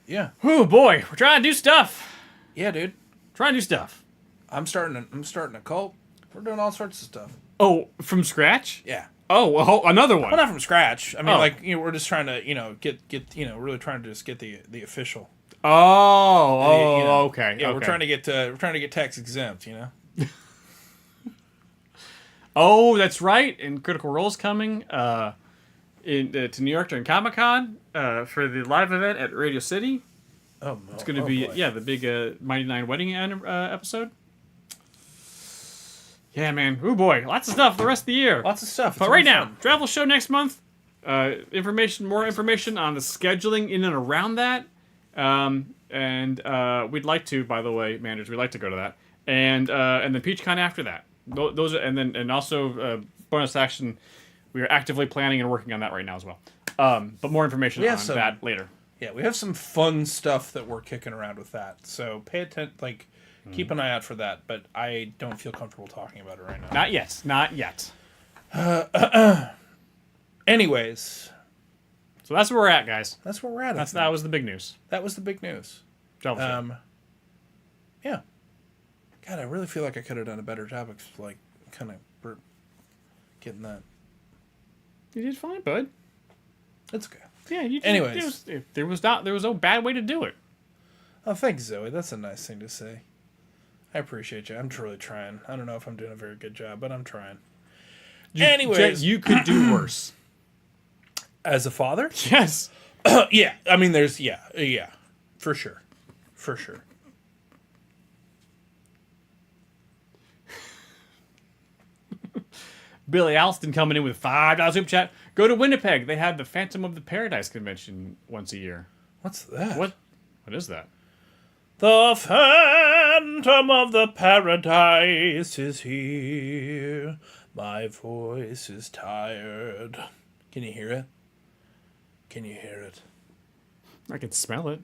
Yeah. Oh boy, we're trying to do stuff. Yeah, dude. Trying to do stuff. I'm starting a cult. We're doing all sorts of stuff. Oh, from scratch? Yeah. Oh, well, another one. Well, not from scratch. I mean, Oh. we're just trying to, get really trying to just get the official. Okay. Yeah, okay. we're trying to get tax exempt. Oh, that's right. And Critical Role's coming to New York during Comic-Con for the live event at Radio City. Oh, no. It's going to be, the big Mighty Nine Wedding episode. Yeah, man. Oh, boy. Lots of stuff the rest of the year. Lots of stuff. But right now, travel show next month. More information on the scheduling in and around that. And we'd like to, by the way, managers, we'd like to go to that. And then PeachCon after that. Those are, and also bonus action. We are actively planning and working on that right now as well. But more information on that later. Yeah, we have some fun stuff that we're kicking around with that. So pay attention, keep an eye out for that. But I don't feel comfortable talking about it right now. Not yet. Anyways. So that's where we're at, guys. That was the big news. That was the big news. Travel show. Yeah. God, I really feel like I could have done a better job of getting that. You did fine, bud. It's okay. Yeah, you did. Anyways. There was no bad way to do it. Oh, thanks, Zoe. That's a nice thing to say. I appreciate you. I'm truly trying. I don't know if I'm doing a very good job, but I'm trying. Anyways. You could do worse. As a father? Yes. Yeah. I mean, for sure. Billy Alston coming in with $5 super chat. Go to Winnipeg. They have the Phantom of the Paradise convention once a year. What's that? What is that? The Phantom of the Paradise is here. My voice is tired. Can you hear it? I can smell it.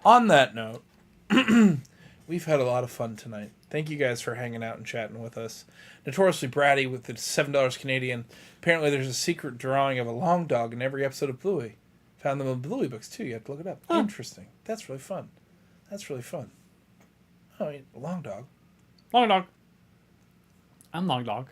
On that note, we've had a lot of fun tonight. Thank you guys for hanging out and chatting with us. Notoriously Bratty with the $7 Canadian. Apparently there's a secret drawing of a long dog in every episode of Bluey. Found them in Bluey books too. You have to look it up. Huh. Interesting. That's really fun. Oh, long dog. Long dog. I'm long dog.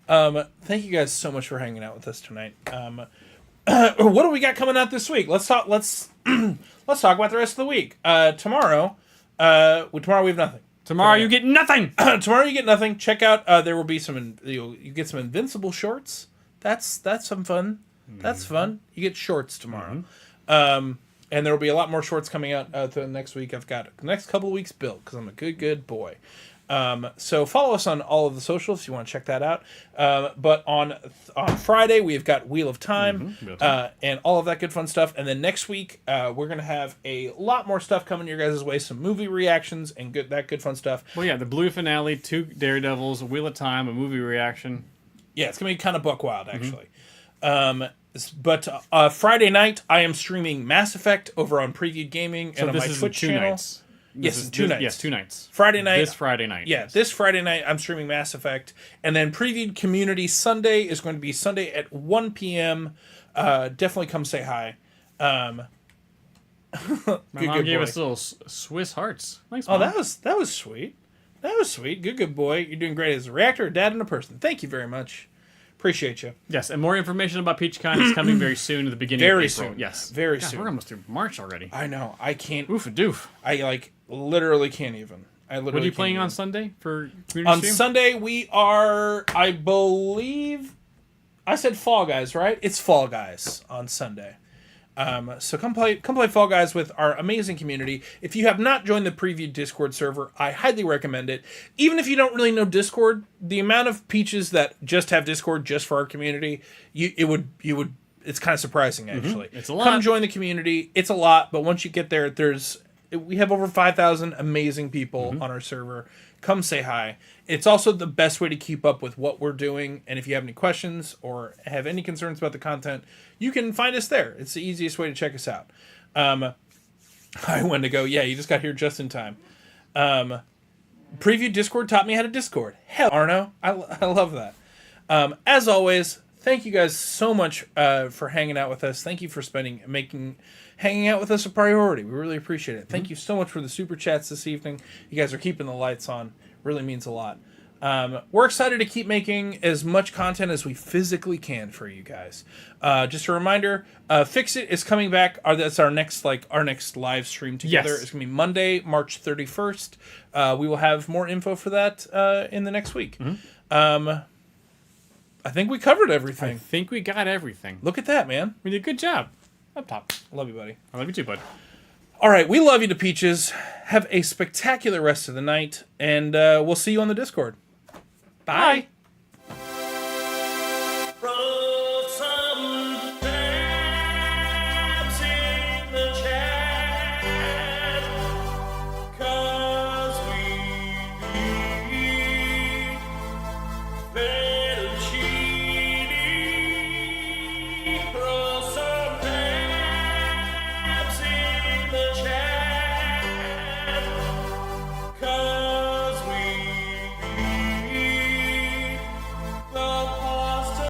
Thank you guys so much for hanging out with us tonight. What do we got coming out this week? Let's talk about the rest of the week. Tomorrow we have nothing. Tomorrow you get nothing. Tomorrow you get nothing. Check out. There will be you get some Invincible shorts. That's some fun. That's fun. You get shorts tomorrow. And there will be a lot more shorts coming out the next week. I've got the next couple of weeks built because I'm a good boy. So follow us on all of the socials if you want to check that out. But on Friday, we've got Wheel of Time, and all of that good fun stuff. And then next week, we're going to have a lot more stuff coming your guys' way. Some movie reactions and good fun stuff. Well, yeah, the Bluey finale, 2 Daredevils, a Wheel of Time, a movie reaction. Yeah, it's going to be kind of buck wild, actually. But Friday night, I am streaming Mass Effect over on Previewed Gaming and on my Twitch channel. Nights. Yes, two nights. Yes, 2 nights. Friday night. This Friday night. Yeah, yes. this Friday night, I'm streaming Mass Effect. And then Previewed Community Sunday is going to be Sunday at 1 p.m. Definitely come say hi. My mom gave us little Swiss hearts. Thanks, Mom. Oh, that was sweet. That was sweet. Good boy. You're doing great as a reactor, a dad, and a person. Thank you very much. Appreciate you. Yes, and more information about PeachCon is coming very soon at the beginning of April. Soon. Yes. Very God, soon. We're almost through March already. I know. I can't. Oof a doof. I literally can't even. What are you playing on Sunday for community On stream? Sunday, we are, I believe, I said Fall Guys, right? It's Fall Guys on Sunday. So come play Fall Guys with our amazing community. If you have not joined the Preview Discord server, I highly recommend it. Even if you don't really know Discord, the amount of peaches that just have Discord just for our community, it's kind of surprising actually. It's a lot. Come join the community. It's a lot, but once you get there, we have over 5,000 amazing people on our server. Come say hi. It's also the best way to keep up with what we're doing. And if you have any questions or have any concerns about the content, you can find us there. It's the easiest way to check us out. I went to go, yeah, you just got here just in time. Preview Discord taught me how to Discord. Hell, Arno. I love that. As always, thank you guys so much for hanging out with us. Thank you for hanging out with us a priority. We really appreciate it. Thank you so much for the super chats this evening. You guys are keeping the lights on. Really means a lot. We're excited to keep making as much content as we physically can for you guys. Just a reminder, Fix It is coming back. That's our next live stream together. Yes. It's going to be Monday, March 31st. We will have more info for that in the next week. I think we covered everything. I think we got everything. Look at that, man. We did a good job. Up top. Love you, buddy. I love you too, bud. All right, we love you to Peaches. Have a spectacular rest of the night, and we'll see you on the Discord. Bye.